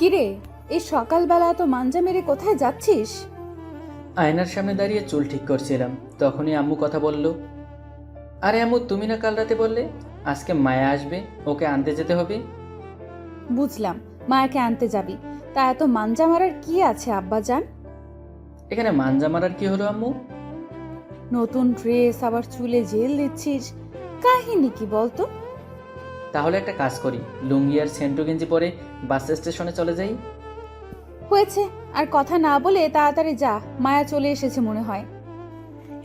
কিরে, এই সকালবেলা এত মাঞ্জা মেরে কোথায় যাচ্ছিস? আয়নার সামনে দাঁড়িয়ে চুল ঠিক করছিলাম, তখনই আম্মু কথা বলল। আরে আম্মু, তুমি না কাল রাতে বললে আজকে মায়া আসবে, ওকে আনতে যেতে হবে? বুঝলাম, মায়াকে আনতে যাবি, তা এত মাঞ্জা মারার কি আছে আব্বাজান? এখানে মাঞ্জা মারার কি হলো আম্মু? নতুন ড্রেস, আবার চুলে জেল দিচ্ছিস, কাহিনী কি বলতো? তাহলে একটা কাজ করি, লুঙ্গি আর সেন্টু গেঞ্জি পরে বাস স্টেশনে চলে যাই। হয়েছে, আর কথা না বলে তাড়াতাড়ি যা, মায়া চলে এসেছে মনে হয়।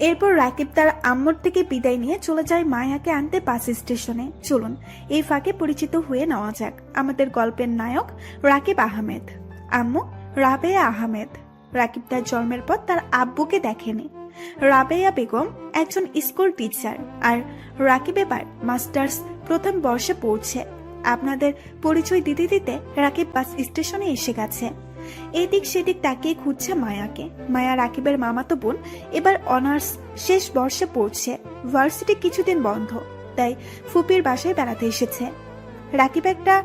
এরপর রাকিব তার আম্মুর থেকে বিদায় নিয়ে চলে যায় মায়াকে আনতে বাস স্টেশনে। চলুন এই ফাঁকে পরিচিত হয়ে নেওয়া যাক আমাদের গল্পের নায়ক রাকিব আহমেদ। আম্মু রাবেয়া আহমেদ। রাকিব তার জন্মের পর তার আব্বুকে দেখেনি। রাবেয়া বেগম একজন স্কুল টিচার, আর রাকিব এবার মাস্টার্স প্রথম বর্ষে পড়ছে। আপনাদের পরিচয় দিতে দিতে রাকিব বাস স্টেশনে এসে গেছে। এদিক সেদিক তাকিয়ে খুঁজছে মায়াকে। মায়া রাকিবের মামাতো বোন, এবার অনার্স শেষ বর্ষে পড়ছে। ভার্সিটি কিছুদিন বন্ধ, তাই ফুপির বাসায় বেড়াতে এসেছে। রাকিব একটা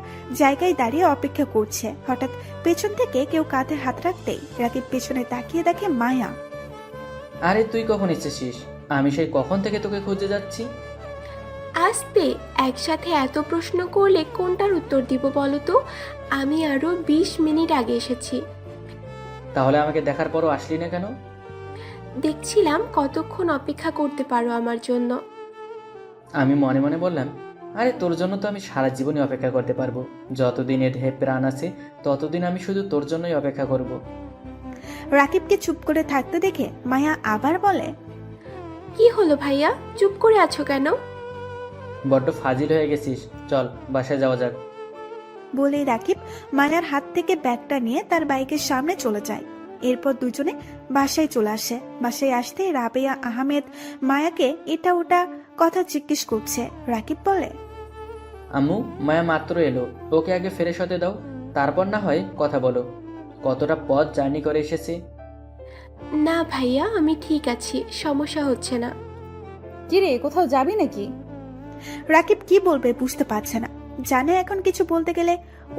জায়গায় দাঁড়িয়ে অপেক্ষা করছে। হঠাৎ পেছন থেকে কেউ কাঁধে হাত রাখতেই রাকিব পেছনে তাকিয়ে দেখে মায়া। আরে তুই কখন এসেছিস? আমি সেই কখন থেকে তোকে খুঁজে যাচ্ছি। আসতে একসাথে এত প্রশ্ন করলে কোনটার উত্তর দিব বলো তো? আমি আরো 20 মিনিট আগে এসেছি। তাহলে আমাকে দেখার পরও আসলি না কেন? দেখছিলাম কতক্ষণ অপেক্ষা করতে পারো আমার জন্য। আমি মনে মনে বললাম, আরে তোর জন্য তো আমি সারা জীবনই অপেক্ষা করতে পারবো। যতদিন এ ঢের প্রাণ আছে ততদিন আমি শুধু তোর জন্যই অপেক্ষা করব। রাকিবকে চুপ করে থাকতে দেখে মায়া আবার বলে, কি হলো ভাইয়া, চুপ করে আছো কেন? বড্ড ফাজিল হয়ে গেছিস, চল বাসায় যাওয়া যাক। বলেই রাকিব মায়ার হাত থেকে ব্যাগটা নিয়ে তার বাইকের সামনে চলে যায়। এরপর দুজনে বাসায় চলে আসে। বাসায় আসতে রাবেয়া আহমেদ মায়াকে এটা ওটা কথা জিজ্ঞেস করছে। রাকিব বলে, আম্মু, মায়া মাত্র এলো, ওকে আগে ফ্রেশ হতে দাও, তারপর না হয় কথা বলো। কতটা পথ জার্নি করে এসেছে। না ভাইয়া, আমি ঠিক আছি, সমস্যা হচ্ছে না। কিরে, কোথাও যাবি নাকি? রাকিব কি বলবে বুঝতে পারছে না। জানে এখন কিছু বলতে গেলে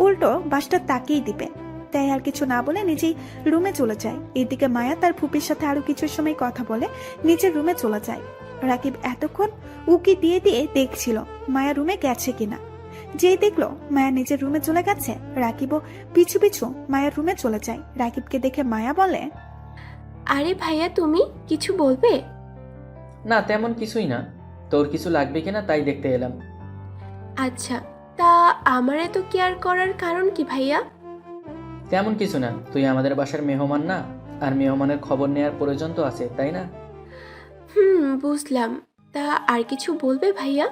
উল্টো বাসটা তাকিয়ে দিবে, তাই আর কিছু না বলে নিজেই রুমে চলে যায়। এদিকে মায়া তার ফুপির সাথে আরো কিছু সময় কথা বলে নিজের রুমে চলে যায়। রাকিব এতক্ষণ উকি দিয়ে দিয়ে দেখছিল মায়া রুমে গেছে কিনা। যেই দেখলো মায়া নিজের রুমে চলে গেছে, রাকিবও পিছু পিছু মায়ার রুমে চলে যায়। রাকিবকে দেখে মায়া বলে, আরে ভাইয়া, তুমি কিছু বলবে? না, তেমন কিছুই না। তোর কিছু লাগবে কিনা তাই দেখতে এলাম। আচ্ছা, তা আমার এত কেয়ার করার কারণ কি ভাইয়া? তেমন কিছু না, তুই আমাদের বাসার মেহমান না, আর মেহমানের খবর নেওয়ার প্রয়োজন তো আছে, তাই না? বুঝলাম। তা আর কিছু বলবে ভাইয়া?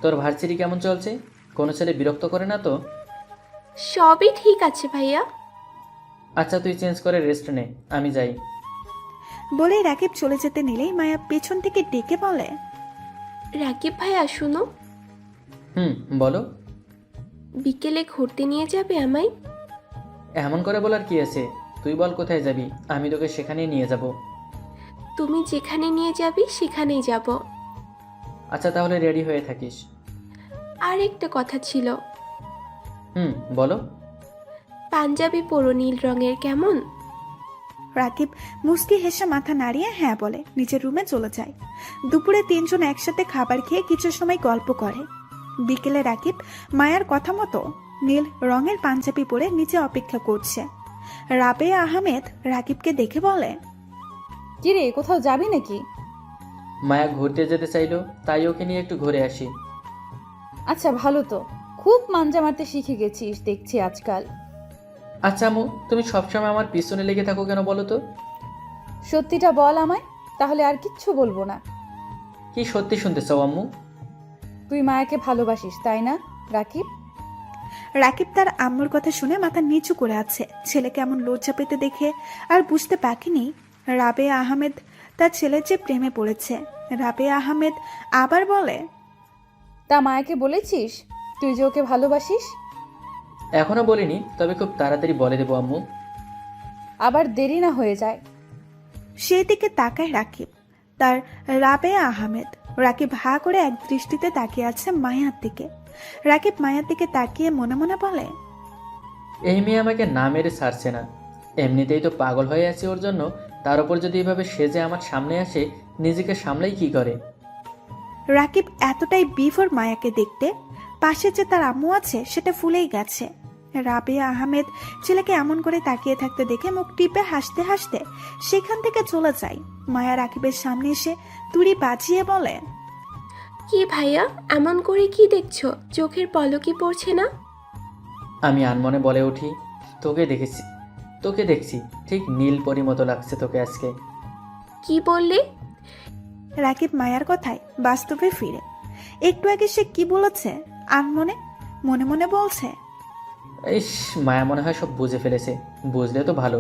তোর ভার্সিটি কেমন চলছে? কোনো ছেলে বিরক্ত করে না তো? সবই ঠিক আছে ভাইয়া। আচ্ছা, তুই চেঞ্জ করে রেস্ট নে, আমি যাই। বলেই রাকিব চলে যেতে নিলেই মায়া পেছন থেকে ডেকে বলে, রাকিব ভাইয়া শুনো, বলো। বিকেলে ঘুরতে নিয়ে যাবে আমায়? এমন করে বলার কি আছে? তুই বল কোথায় যাবি, আমি তোকে সেখানেই নিয়ে যাব। তুমি যেখানে নিয়ে যাবি সেখানেই যাব। আচ্ছা, তাহলে রেডি হয়ে থাকিস। আর একটা কথা ছিল। বলো। পাঞ্জাবি পরো নীল রঙের, কেমন? রাকিব মুস্কি হেসে মাথা নাড়িয়ে হ্যাঁ বলে নিজের রুমে চলে যায়। দুপুরে তিনজন একসাথে খাবার খেয়ে কিছু সময় গল্প করে। বিকেলে রাকিব মায়ার কথা মতো নীল রঙের পাঞ্জাবি পরে নিচে অপেক্ষা করছে। রাবেয়া আহমেদ রাকিবকে দেখে বলে, কিরে, কোথাও যাবি নাকি? মায়া ঘুরতে যেতে চাইলো, তাই ওকে নিয়ে একটু ঘুরে আসি। আচ্ছা, ভালো তো, খুব মাঞ্জা মারতে শিখে গেছিস দেখছি আজকাল। আচ্ছা আম্মু, তুমি সবসময় আমার পিছনে লেগে থাকো কেন বলো তো? সত্যিটা বল আমায়, তাহলে আর কিচ্ছু বলবো না। কি সত্যি শুনতে চাও আম্মু? তুই মায়াকে ভালোবাসিস, তাই না রাকিব? রাকিব তার আম্মুর কথা শুনে মাথা নিচু করে আছে। ছেলে কেমন লজ্জা পেতে দেখে আর বুঝতে পারেনি রাবেয়া আহমেদ তার ছেলের যে প্রেমে পড়েছে। রাবেয়া আহমেদ আবার বলে, তা মায়াকে বলেছিস তুই যে ওকে ভালোবাসিস? এখনো বলিনি, তবে খুব তাড়াতাড়ি বলে দেবো আম্মু। আবার দেরি না হয়ে যায়। সেই দিকে তাকায় রাকিব, তার রাবেয়া আহমেদ। রাকিব হা করে এক দৃষ্টিতে তাকিয়ে আছে মায়ার দিকে। রাকিব মায়ার দিকে তাকিয়ে মনে মনে বলে, এই মেয়ে আমাকে না মেরে ছাড়ছে না। এমনিতেই তো পাগল হয়ে আছি ওর জন্য, তার উপর যদি এভাবে সেজে আমার সামনে আসে, নিজেকে সামলাই কি করে। রাকিব এতটাই বিভোর মায়াকে দেখতে, পাশে যে তার আম্মু আছে সেটা ফুলেই গেছে। রাবেয়া আহমেদ ছেলেকে এমন করে তাকিয়ে থাকতে দেখে মুখ টিপে হাসতে হাসতে সেখান থেকে চলে যায়। মায়া রাকিবের সামনে এসে তুড়ি বাজিয়ে বলে, কি ভাইয়া, এমন করে কি দেখছো? চোখের পলকই পড়ছে না? আমি আনমনে বলে উঠি, তোকে দেখছি, ঠিক নীল পরি মতো লাগছে তোকে আজকে। কি বললে? রাকিব মায়ার কথায় বাস্তবে ফিরে। একটু আগে সে কি বলেছে আনমনে মনে মনে বলছে, ইস, মায়া মনে হয় সব বুঝে ফেলেছে। বুঝলে তো ভালো,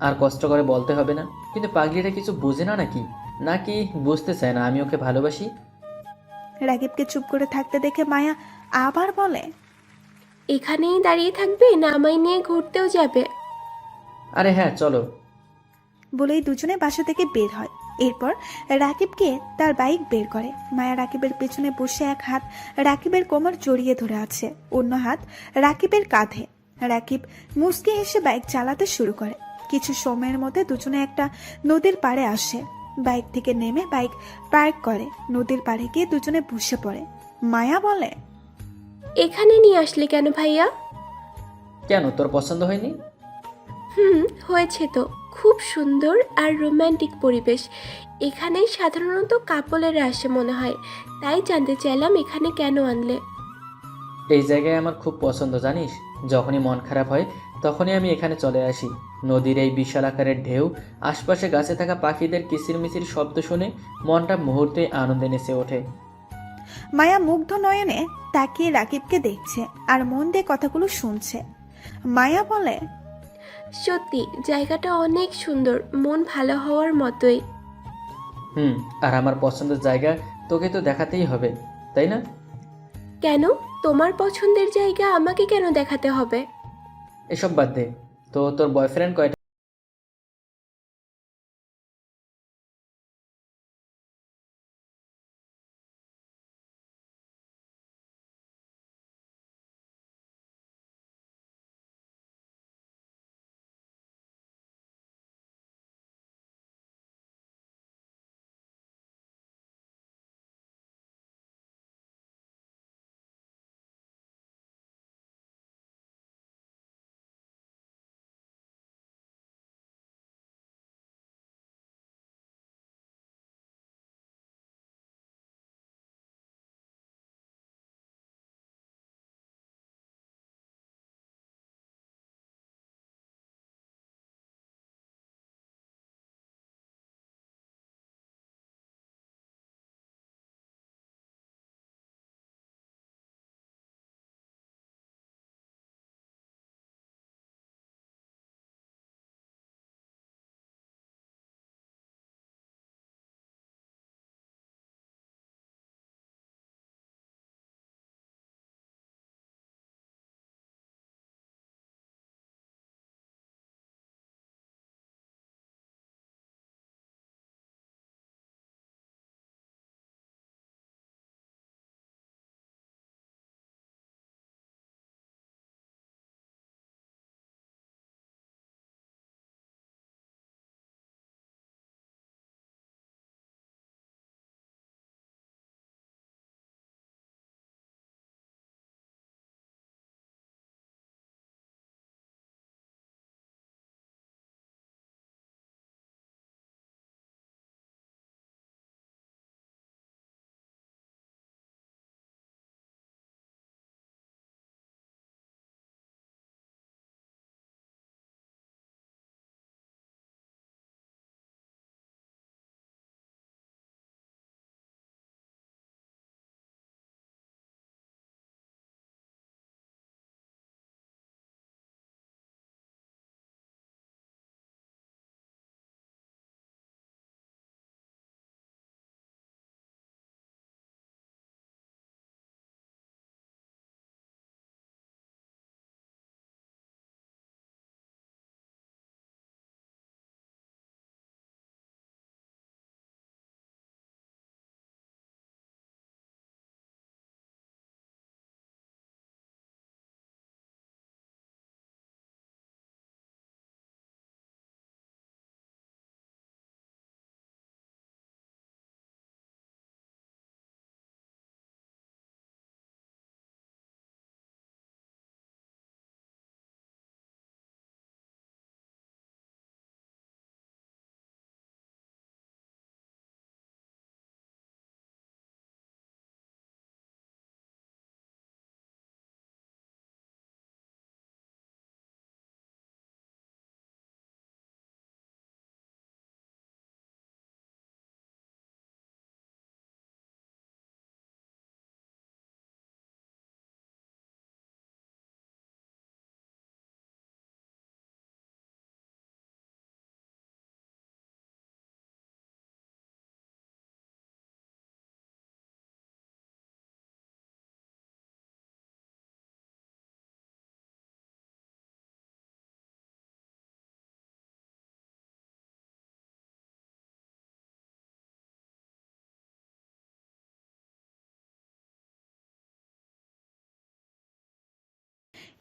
আর কষ্ট করে বলতে হবে না। কিন্তু পাগলিটা কিছু বুঝে না নাকি, নাকি বুঝতে চায় না আমি ওকে ভালোবাসি। রাকিবকে চুপ করে থাকতে দেখে মায়া আবার বলে, এখানেই দাঁড়িয়ে থাকবে না আমায় নিয়ে ঘুরতেও যাবে? আরে হ্যাঁ, চলো। বলেই দুজনে বাসা থেকে বের হয়। এরপর রাকিবকে তার বাইক বের করে। মায়া রাকিবের পেছনে বসে এক হাত রাকিবের কোমর জড়িয়ে ধরে আছে, অন্য হাত রাকিবের কাঁধে। রাকিব মুচকি হেসে বাইক চালাতে শুরু করে। কিছু সময়ের মধ্যে দুজনে একটা নদীর পাড়ে আসে। বাইক থেকে নেমে বাইক পার্ক করে। নদীর পাড়ে গিয়ে দুজনে বসে পড়ে। মায়া বলে, এখানে নিয়ে আসলে কেন ভাইয়া? কেন, তোর পছন্দ হয়নি? হয়েছে তো। খুব সুন্দর আর রোমান্টিক পরিবেশ। এখানে সাধারণত কাপলেরা আসে মনে হয়, তাই জানতে চাইলাম এখানে কেন আনলে। এই জায়গায় আমার খুব পছন্দ জানিস। যখনই মন খারাপ হয় তখনই আমি এখানে চলে আসি। নদীর এই বিশাল আকারের ঢেউ, আশপাশে গাছে থাকা পাখিদের কিচিরমিচির শব্দ শুনে মনটা মুহূর্তেই আনন্দে নেচে ওঠে। মায়া মুগ্ধ নয়নে তাকিয়ে রাকিবকে দেখছে আর মন দিয়ে কথাগুলো শুনছে। মায়া বলে, সত্যি জায়গাটা অনেক সুন্দর, মন ভালো হওয়ার মতোই। আর আমার পছন্দের জায়গা তোকে তো দেখাতেই হবে, তাই না? কেন? তোমার পছন্দের জায়গা আমাকে কেন দেখাতে হবে? এসব বাদ দে। তো তোর বয়ফ্রেন্ড কয়টা?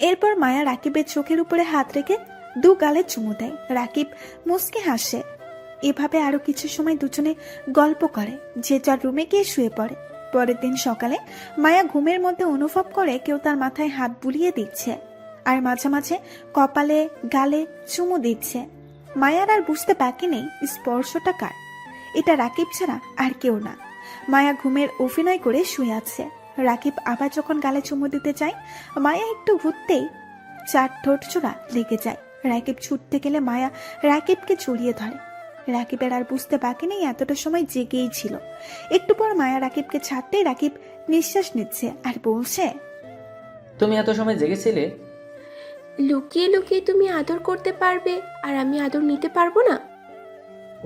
এরপর মায়া রাকিবের চোখের উপরে হাত রেখে দু গালে চুমু দেয়। রাকিব মুচকে হাসে। এভাবে আরো কিছু সময় দুজনে গল্প করে, যে যার রুমে গিয়ে শুয়ে পড়ে। পরের দিন সকালে মায়া ঘুমের মধ্যে অনুভব করে কেউ তার মাথায় হাত বুলিয়ে দিচ্ছে আর মাঝে মাঝে কপালে গালে চুমু দিচ্ছে। মায়ার আর বুঝতে বাকি নেই স্পর্শটা কার। এটা রাকিব ছাড়া আর কেউ না। মায়া ঘুমের অভিনয় করে শুয়ে আছে। রাকিব আবার যখন গালে চুমু দিতে চায়, মায়া একটু ঘুরতেই চার ঠোঁট চোরা লেগে যায়। রাকিব ছুটতে গেলে মায়া রাকিবকে জড়িয়ে ধরে। রাকিবের আর বুঝতে বাকি নেই এতটা সময় জেগেই ছিল। একটু পর মায়া রাকিবকে ছাড়তেই রাকিব নিঃশ্বাস নিচ্ছে আর বলছে, তুমি এত সময় জেগেছিলে? লুকিয়ে লুকিয়ে তুমি আদর করতে পারবে আর আমি আদর নিতে পারবো না?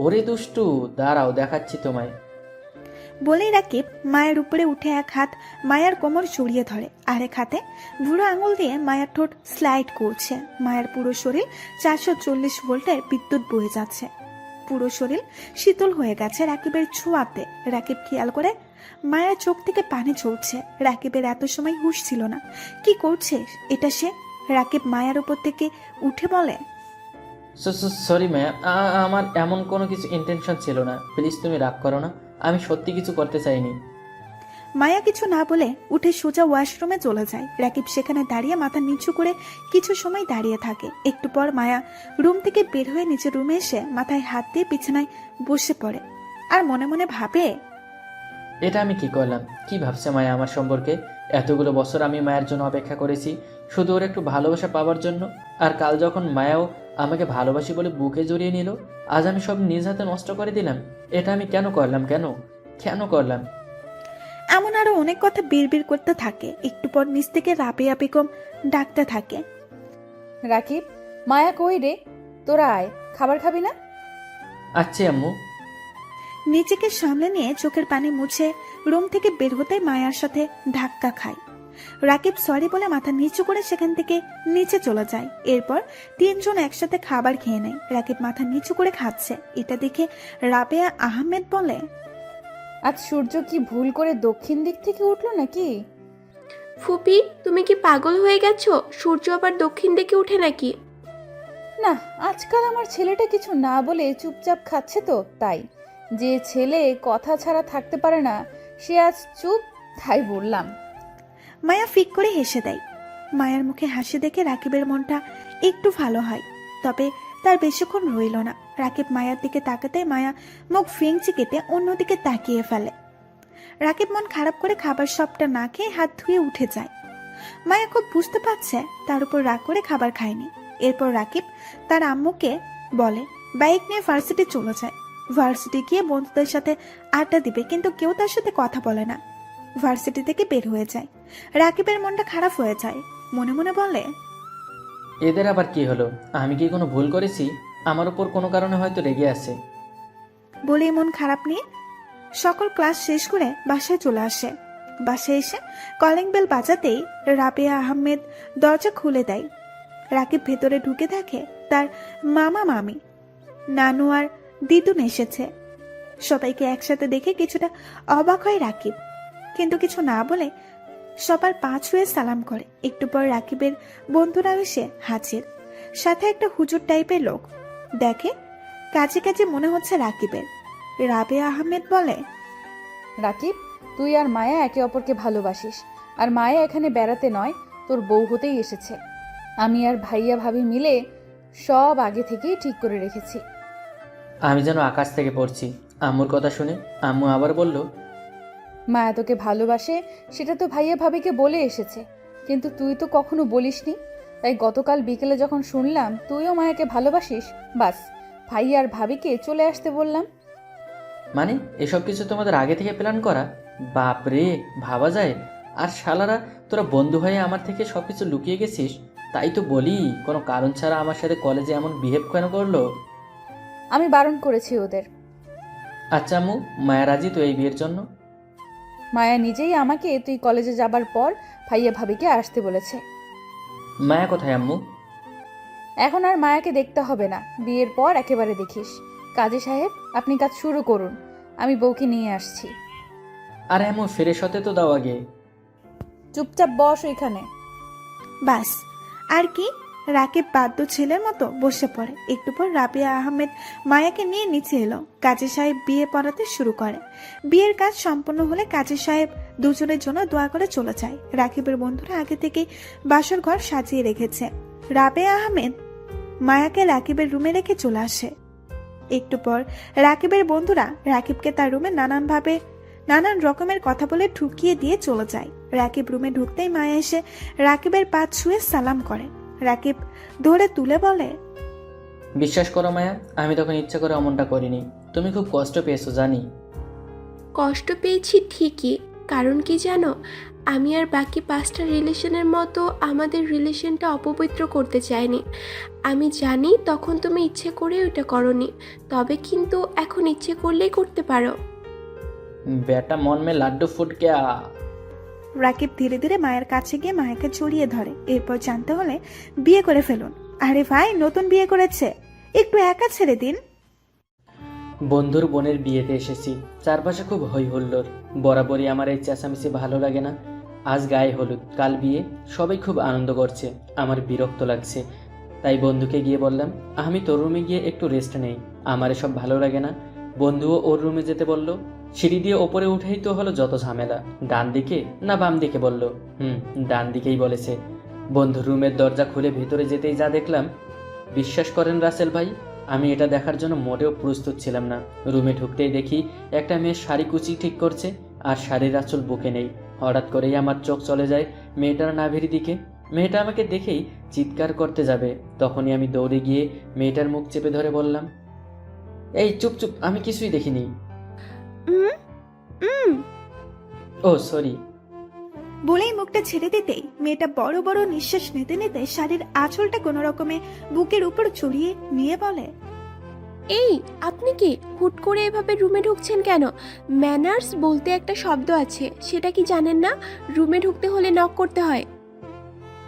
ওরে দুষ্টু, দাঁড়াও দেখাচ্ছি তোমায়। বলেই রাকিব মায়ের উপরে উঠে এক হাত মায়ার কোমর জড়িয়ে ধরে, আরেক হাতে বুড়ো আঙুল দিয়ে মায়ার ঠোঁট স্লাইড করছে। মায়ের পুরো শরীর 440 ভোল্টের বিদ্যুৎ বয়ে যাচ্ছে। পুরো শরীর শীতল হয়ে গেছে রাকিবের ছোঁয়াতে। রাকিব খেয়াল করে মায়ের চোখ থেকে পানি ঝরছে। রাকিবের এত সময় হুঁশ ছিল না। কি করছে এটা সে? রাকিব মায়ার উপর থেকে উঠে বলে, সরি ম্যাম, আমার এমন কোনো কিছু ইন্টেনশন ছিল না, প্লিজ তুমি রাগ করো না, আমি সত্যি কিছু করতে চাইনি। মায়া কিছু না বলে উঠে সোজা ওয়াশরুমে চলে যায়। রাকিব সেখানে দাঁড়িয়ে মাথা নিচু করে কিছু সময় দাঁড়িয়ে থাকে। একটু পর মায়া রুম থেকে বের হয়ে নিচের রুমে এসে মাথায় হাত দিয়ে বিছানায় বসে পড়ে আর মনে মনে ভাবে, এটা আমি কি করলাম? কি ভাবছে মায়া আমার সম্পর্কে? এতগুলো বছর আমি মায়ের জন্য অপেক্ষা করেছি, শুধু ওর একটু ভালোবাসা পাওয়ার জন্য। আর কাল যখন মায়াও আমাকে ভালোবাসি বলে বুকে জড়িয়ে নিল, আজ আমি সব নিজ হাতে নষ্ট করে দিলাম। এটা আমি কেন করলাম? কেন কেন করলাম? এমন আরো অনেক কথা বিড়বিড় করতে থাকে। একটু পর নিচ থেকে রাবেয়া বেগম ডাকতে থাকে, রাকিব, মায়া কই রে? তোরা আয়, খাবার খাবি না? আচ্ছা আম্মু। নিজেকে সামলে নিয়ে চোখের পানি মুছে রুম থেকে বের হতে মায়ার সাথে ধাক্কা খায়। রাকিব সরি বলে মাথা নিচু করে সেখান থেকে নিচে চলে যায়। এরপর তিনজন একসাথে খাবার খেয়ে নেয়। রাকিব মাথা নিচু করে খাচ্ছে। এটা দেখে রাবেয়া আহমেদ বলে, আজ সূর্য কি ভুল করে দক্ষিণ দিক থেকে উঠলো নাকি? ফুপি, তুমি কি পাগল হয়ে গেছো? সূর্য আবার দক্ষিণ দিকে উঠে নাকি? না, আজকাল আমার ছেলেটা কিছু না বলে চুপচাপ খাচ্ছে তো তাই। যে ছেলে কথা ছাড়া থাকতে পারে না সে আজ চুপ, তাই বললাম। মায়া ফিক করে হেসে দেয়। মায়ের মুখে হাসি দেখে রাকিবের মনটা একটু ভালো হয়, তবে তার বেশিক্ষণ রইল না। রাকিব মায়ার দিকে তাকাতে মায়া মুখ ফ্রেঞ্চি কেটে অন্যদিকে তাকিয়ে ফেলে। রাকিব মন খারাপ করে খাবার সবটা না খেয়ে হাত ধুয়ে উঠে যায়। মায়া খুব বুঝতে পারছে তার উপর রাগ করে খাবার খায়নি। এরপর রাকিব তার আম্মুকে বলে বাইক নিয়ে ভার্সিটি চলে যায়। ভার্সিটি গিয়ে বন্ধুদের সাথে আড্ডা দিবে, কিন্তু কেউ তার সাথে কথা বলে না। ভার্সিটি থেকে বের হয়ে যায়। রাকিবের মনটা খারাপ হয়ে যায়। মনে মনে বলে, এদের আবার কি হলো? আমি কি কোনো ভুল করেছি? আমার উপর কোনো কারণে হয়তো রেগে আছে। বলেই মন খারাপ নিয়ে সকল ক্লাস শেষ করে বাসায় চলে আসে। বাসায় এসে কলিং বেল বাজাতেই রাবেয়া আহমেদ দরজা খুলে দেয়। রাকিব ভেতরে ঢুকে দেখে তার মামা মামি, নানু আর দিদুন এসেছে। সবাইকে একসাথে দেখে কিছুটা অবাক হয় রাকিব, কিন্তু কিছু না বলে সবার পা ছুঁয়ে সালাম করে। একটু পর রাকিবের বন্ধুরা এসে হাজির, সাথে একটা হুজুর টাইপের লোক। দেখে কাজে কাজে মনে হচ্ছে রাকিবের। রাবেয়া আহমেদ বলে, রাকিব, তুই আর মায়া একে অপরকে ভালোবাসিস, আর মায়া এখানে বেড়াতে নয়, তোর বউ হতেই এসেছে। আমি আর ভাইয়া ভাবি মিলে সব আগে থেকেই ঠিক করে রেখেছি। আমি যেন আকাশ থেকে পড়ছি। আম্মুর কথা শুনে আম্মু আবার বলল, মায়া তোকে ভালোবাসে সেটা তো ভাইয়া ভাবিকে বলে এসেছে, কিন্তু তুই তো কখনো বলিসনি। তাই গতকাল বিকেলে যখন শুনলাম তুইও মায়াকে ভালোবাসিস, বাস ভাইয়া আর ভাবিকে চলে আসতে বললাম। মানে এসব কিছু তোমাদের আগে থেকে প্ল্যান করা? বাপ রে, ভাবা যায়? আর শালারা, তোরা বন্ধু হয়ে আমার থেকে সবকিছু লুকিয়ে গেছিস। তাই তো বলি, কোনো কারণ ছাড়া আমার সাথে কলেজে এমন বিহেভ কেন করলো? আমি বারণ করেছি ওদের। আচ্ছা আম্মু, মায়া রাজি তো এই বিয়ের জন্য? মায়া নিজেই আমাকে তুই কলেজে যাবার পর ভাইয়া ভাবিকে আসতে বলেছে। মায়া কোথায় আম্মু? এখন আর মায়াকে দেখতে হবে না, বিয়ের পর একেবারে দেখিস। কাজী সাহেব, আপনি কাজ শুরু করুন, আমি বউকে নিয়ে আসছি। আরে আম্মু, ফ্রেশ হতে তো দাও আগে। চুপচাপ বস ওইখানে। বাস আর কি? রাকিব বাদ্য ছেলের মতো বসে পড়ে। একটু পর রাবিয়া আহমেদ মায়াকে নিয়ে নিচে এলো। কাজী সাহেব বিয়ে পড়াতে শুরু করে। বিয়ের কাজ সম্পন্ন হলে কাজী সাহেব দুজনের জন্য দোয়া করে চলে যায়। রাকিবের বন্ধুরা আগে থেকে বাসর ঘর সাজিয়ে রেখেছে। রাবিয়া আহমেদ মায়াকে রাকিবের রুমে রেখে চলে আসে। একটু পর রাকিবের বন্ধুরা রাকিবকে তার রুমে নানান রকমের কথা বলে ঢুকিয়ে দিয়ে চলে যায়। রাকিব রুমে ঢুকতেই মায়া এসে রাকিবের পা ছুঁয়ে সালাম করে। রাকিব ধরে তুলে বলে, বিশ্বাস করো মায়া, আমি তখন ইচ্ছা করে অমনটা করিনি। তুমি খুব কষ্ট পেয়েছো জানি। কষ্ট পেয়েছি ঠিকই, কারণ কি জানো, আমি আর বাকি 5টা রিলেশনের মতো আমাদের রিলেশনটা অপবিত্র করতে চাইনি। আমি জানি তখন তুমি ইচ্ছে করে ওটা করনি, তবে কিন্তু এখন ইচ্ছে করলেই করতে পারো। বেটা মন মে লাড্ডু ফুট গয়া। রাকিব ধীরে ধীরে মায়ের কাছে গিয়ে মায়াকে জড়িয়ে ধরে। এরপর জানতে হলে বিয়ে করে ফেলুন। আরে ভাই, নতুন বিয়ে করেছে, একটু একা ছেড়ে দিন। বন্ধুর বোনের বিয়েতে এসেছি, চারপাশে খুব হই হুল্লোড়। বরাবরই আমার এই চেঁচামেচি ভালো লাগে না। আজ গায়ে হলুদ, কাল বিয়ে, সবাই খুব আনন্দ করছে, আমার বিরক্ত লাগছে। তাই বন্ধুকে গিয়ে বললাম, আমি তোর রুমে গিয়ে একটু রেস্ট নেই, আমার এসব ভালো লাগে না। বন্ধুও ওর রুমে যেতে বলল। সিঁড়ি দিয়ে ওপরে উঠেই তো হলো যত ঝামেলা। ডান দিকে না বাম দিকে বলল। ডান দিকেই বলেছে। বন্ধুর রুমের দরজা খুলে ভেতরে যেতেই যা দেখলাম, বিশ্বাস করেন রাসেল ভাই, আমি এটা দেখার জন্য মোটেও প্রস্তুত ছিলাম না। রুমে ঢুকতেই দেখি একটা মেয়ে শাড়ি কুচি ঠিক করছে, আর শাড়ির আঁচল বুকে নেই। হঠাৎ করেই আমার চোখ চলে যায় মেয়েটার নাভির দিকে। মেয়েটা আমাকে দেখেই চিৎকার করতে যাবে, তখনই আমি দৌড়ে গিয়ে মেয়েটার মুখ চেপে ধরে বললাম, এই চুপ চুপ, আমি কিছুই দেখিনি। ও সরি। বলেই মুখটা ছেড়ে দিতেই মেয়েটা বড় বড় নিঃশ্বাস নিতে নিতে শাড়ির আঁচলটা কোনো রকমে বুকের উপর চড়িয়ে নিয়ে বলে, এই আপনি কি হুট করে এভাবে রুমে ঢুকছেন কেন? ম্যানার্স বলতে একটা শব্দ আছে, সেটা কি জানেন না? রুমে ঢুকতে হলে নক করতে হয়।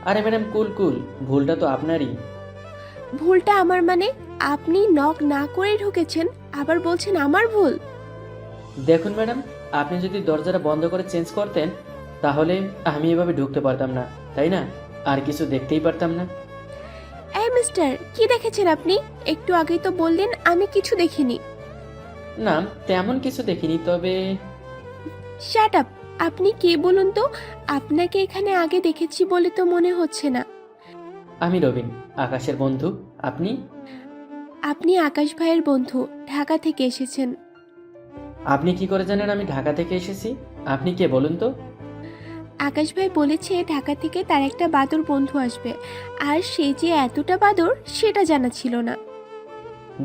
আরে ম্যাডাম কুল কুল, ভুলটা তো আপনারই। ভুলটা আমার মানে? আপনি নক না করেই ঢুকেছেন, আবার বলছেন আমার ভুল? দেখুন ম্যাডাম, আপনি যদি দরজাটা বন্ধ করে চেঞ্জ করতেন তাহলে আমি এভাবে ঢুকতে পারতাম না, তাই না? আর কিছু দেখতেই পারতাম না। এই মিস্টার, কি দেখেছেন আপনি? একটু আগেই তো বললেন আমি কিছু দেখিনি। না, তেমন কিছু দেখিনি, তবে শাট আপ! আপনি কে বলুন তো? আপনাকে এখানে আগে দেখেছি বলে তো মনে হচ্ছে না। আমি রবিন, আকাশের বন্ধু। আপনি? আপনি আকাশ ভাইয়ের বন্ধু, ঢাকা থেকে এসেছেন। আপনি কি করে জানেন আমি ঢাকা থেকে এসেছি? আপনি কে বলুন তো? আকাশ ভাই বলেছে ঢাকা থেকে তার একটা বাদর বন্ধু আসবে, আর সে যে এতটা বাদর সেটা জানা ছিল না।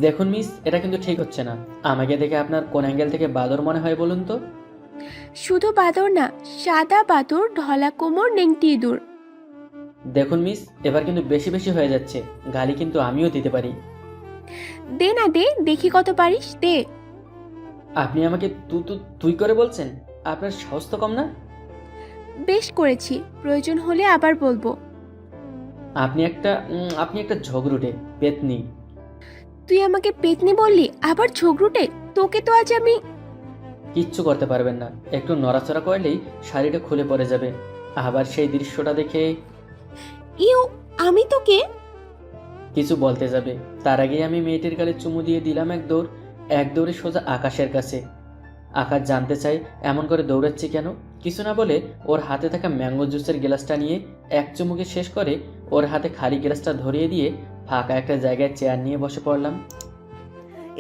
দেখুন মিস, এটা কিন্তু ঠিক হচ্ছে না। আমাকে দেখে আপনার কোন অ্যাঙ্গেল থেকে বাদর মনে হয় বলুন তো? শুধু বাদর না, সাদা বাদর, ঢলা কোমর, নেংটি ইঁদুর। দেখুন মিস, এবার কিন্তু বেশি বেশি হয়ে যাচ্ছে। গালি কিন্তু আমিও দিতে পারি। দে না দে, দেখি কত পারিস, দে। আপনি আমাকে তুই করে বলছেন? আপনার সাহস তো কম না? বেশ করেছি, প্রয়োজন হলে আবার বলবো। আপনি একটা ঝগড়ুটে পেতনি। তুই আমাকে পেতনি বললি, আবার ঝগড়ুটে? তোকে তো আজ আমি... কিচ্ছু করতে পারবেন না, একটু নড়াচড়া করলেই শাড়িটা খুলে পড়ে যাবে। আবার সেই দৃশ্যটা দেখে ইউ, আমি তোকে... কিছু বলতে যাবে, তার আগেই আমি মেয়েটির গালে চুমু দিয়ে দিলাম এক দৌড়ে সোজা আকাশের কাছে। আকাশ জানতে চাই এমন করে দৌড়াচ্ছি কেন। কিছু না বলে ওর হাতে থাকা ম্যাঙ্গো জুসের গ্লাসটা নিয়ে এক চুমুকে শেষ করে ওর হাতে খালি গ্লাসটা ধরিয়ে দিয়ে ফাঁকা একটা জায়গায় চেয়ার নিয়ে বসে পড়লাম।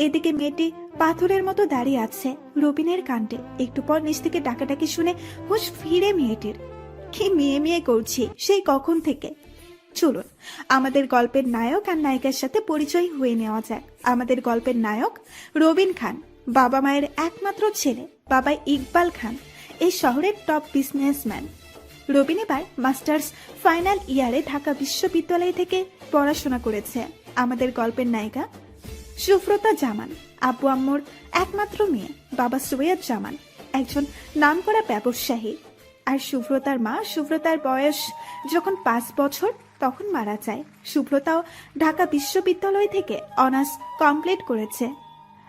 এদিকে মেয়েটি পাথরের মতো দাঁড়িয়ে আছে রবিনের কাণ্ডে। একটু পর নিচ থেকে ডাকাডাকি শুনে হুঁশ ফিরে মেয়েটির। কি মেয়ে করছি সেই কখন থেকে। চলুন আমাদের গল্পের নায়ক আর নায়িকার সাথে পরিচয় হয়ে নেওয়া যাক। আমাদের গল্পের নায়ক রবিন খান, বাবা মায়ের একমাত্র ছেলে। বাবা ইকবাল খান এই শহরের টপ বিজনেসম্যান। রবিন এবার মাস্টার্স ফাইনাল ইয়ারে ঢাকা বিশ্ববিদ্যালয় থেকে পড়াশোনা করেছে। আমাদের গল্পের নায়িকা সুব্রতা জামান, আব্বু আম্মুর একমাত্র মেয়ে। বাবা সৈয়দ জামান একজন নামকরা ব্যবসায়ী, আর সুব্রতার মা, সুব্রতার বয়স যখন 5 বছর তখন মারা যায়। সুব্রতাও ঢাকা বিশ্ববিদ্যালয় থেকে অনার্স কমপ্লিট করেছে।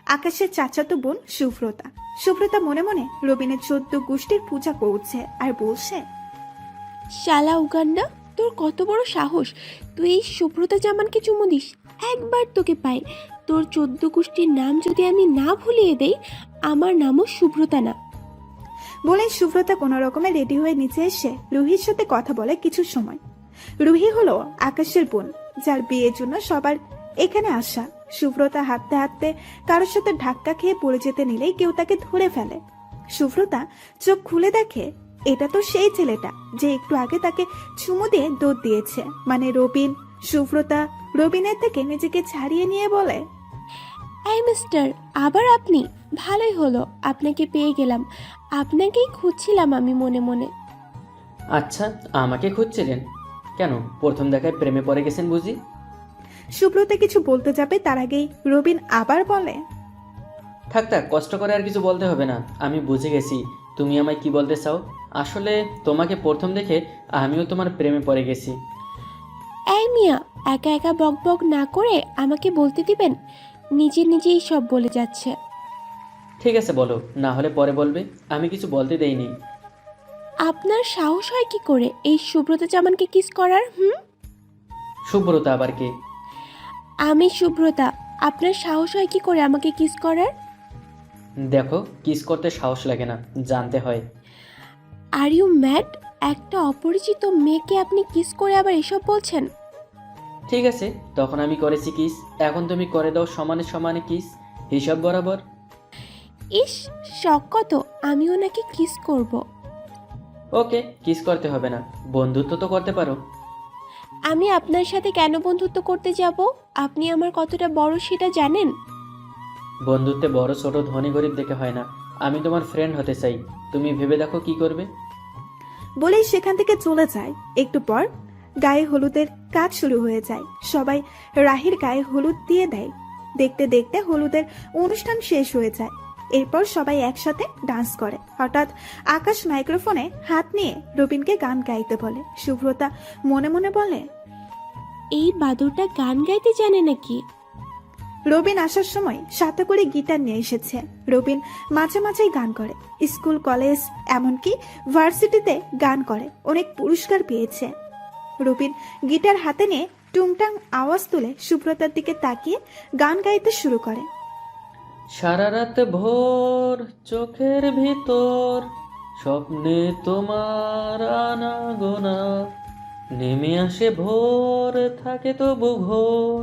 আকাশের চাচাতো বোন সুব্রতা। সুব্রতা মনে মনে রবিনের 14 গোষ্ঠীর পূজা করছে আর বলছে, শালা উগান্ডা, তোর কত বড় সাহস, তুই এই সুব্রতা জামানকে চুমু দিস? একবার তোকে পাই, তোর 14 গোষ্ঠীর নাম যদি আমি না ভুলিয়ে দেই, আমার নামও সুব্রতা না। বলে সুব্রতা কোনো রকমে রেডি হয়ে নিচে এসে রুহির সাথে কথা বলে কিছু সময়। রুহি হলো আকাশের বোন, যার বিয়ের জন্য সবার এখানে আসা। সুব্রতা হাঁটতে হাঁটতে কারোর সাথে ধাক্কা খেয়ে পড়ে যেতে নিলেই কেউ তাকে ধরে ফেলে। সুব্রতা চোখ খুলে দেখে এটা তো সেই ছেলেটা যে একটু আগে তাকে চুমু দিয়ে দৌড় দিয়েছে, মানে রবিন। সুব্রতা রবিনের থেকে নিজেকে ছাড়িয়ে নিয়ে বলে, এই মিস্টার, আবার আপনি? ভালোই হলো, আপনাকে পেয়ে গেলাম। আপনাকেই খুঁজছিলাম আমি মনে মনে। আচ্ছা, আমাকে খুঁজছিলেন কেন? প্রথম দেখায় প্রেমে পড়ে গেছেন বুঝি? সুব্রতা কিছু বলতে যাবে তার আগেই রবিন আবার বলে, থাক থাক, কষ্ট করে আর কিছু বলতে হবে না। আমি বুঝে গেছি তুমি আমায় কি বলতে চাও। আসলে তোমাকে প্রথম দেখে আমিও তোমার প্রেমে পড়ে গেছি। এই মিয়া, একা একা বক বক না করে আমাকে বলতে দিবেন? নিজে নিজেই সব বলে যাচ্ছে। ঠিক আছে বলো, না হলে পরে বলবে আমি কিছু বলতে দেইনি। আপনার সাহস হয় কি করে এই সুব্রতা জামানকে কিস করার? সুব্রতা আবার কে? আমি সুব্রতা। আপনার সাহস হয় কি করে আমাকে কিস করার? দেখো, কিস করতে সাহস লাগে না, জানতে হয়। Are you mad? একটা অপরিচিত মেয়েকে আপনি কিস করে আবার এসব বলছেন? ঠিক আছে, তখন আমি করেছি কিস, এখন তুমি করে দাও সমানে সমানে কিস, হিসাব বরাবর। ইস, শখ কত আমি ওনাকে কিস করব। ওকে, কিস করতে হবে না, বন্ধুত্ব তো করতে পারো। আমি আপনার সাথে কেন বন্ধুত্ব করতে যাব? আপনি আমার কতটা বড় সেটা জানেন? বন্ধুত্বে বড় ছোট ধনী গরিব দেখে হয় না। আমি তোমার ফ্রেন্ড হতে চাই, তুমি ভেবে দেখো কি করবে। বলেই সেখান থেকে চলে যায়। একটু পর গায়ে হলুদের কাজ শুরু হয়ে যায়। সবাই রাহির গায়ে হলুদ দিয়ে দেয়। দেখতে দেখতে হলুদের অনুষ্ঠান শেষ হয়ে যায়। এরপর সবাই একসাথে ডান্স করে। হঠাৎ আকাশ মাইক্রোফোনে হাত নিয়ে রবিনকে গান গাইতে বলে। সুব্রতা মনে মনে বলে, এই বাদুরটা গান গাইতে জানে নাকি? রবিন আসার সময় সাথে করে গিটার নিয়ে এসেছে। রবিন মাঝে মাঝেই গান করে, স্কুল কলেজ এমনকি ভার্সিটিতে গান করে, অনেক পুরস্কার পেয়েছে। রবিন গিটার হাতে নিয়ে টুংটাং আওয়াজ তুলে সুব্রতার দিকে তাকিয়ে গান গাইতে শুরু করে। সারা রাত ভোর চোখের ভিতর স্বপ্নে তোমার আনাগোনা, নেমে আসে ভোর থাকে তবু ভোর,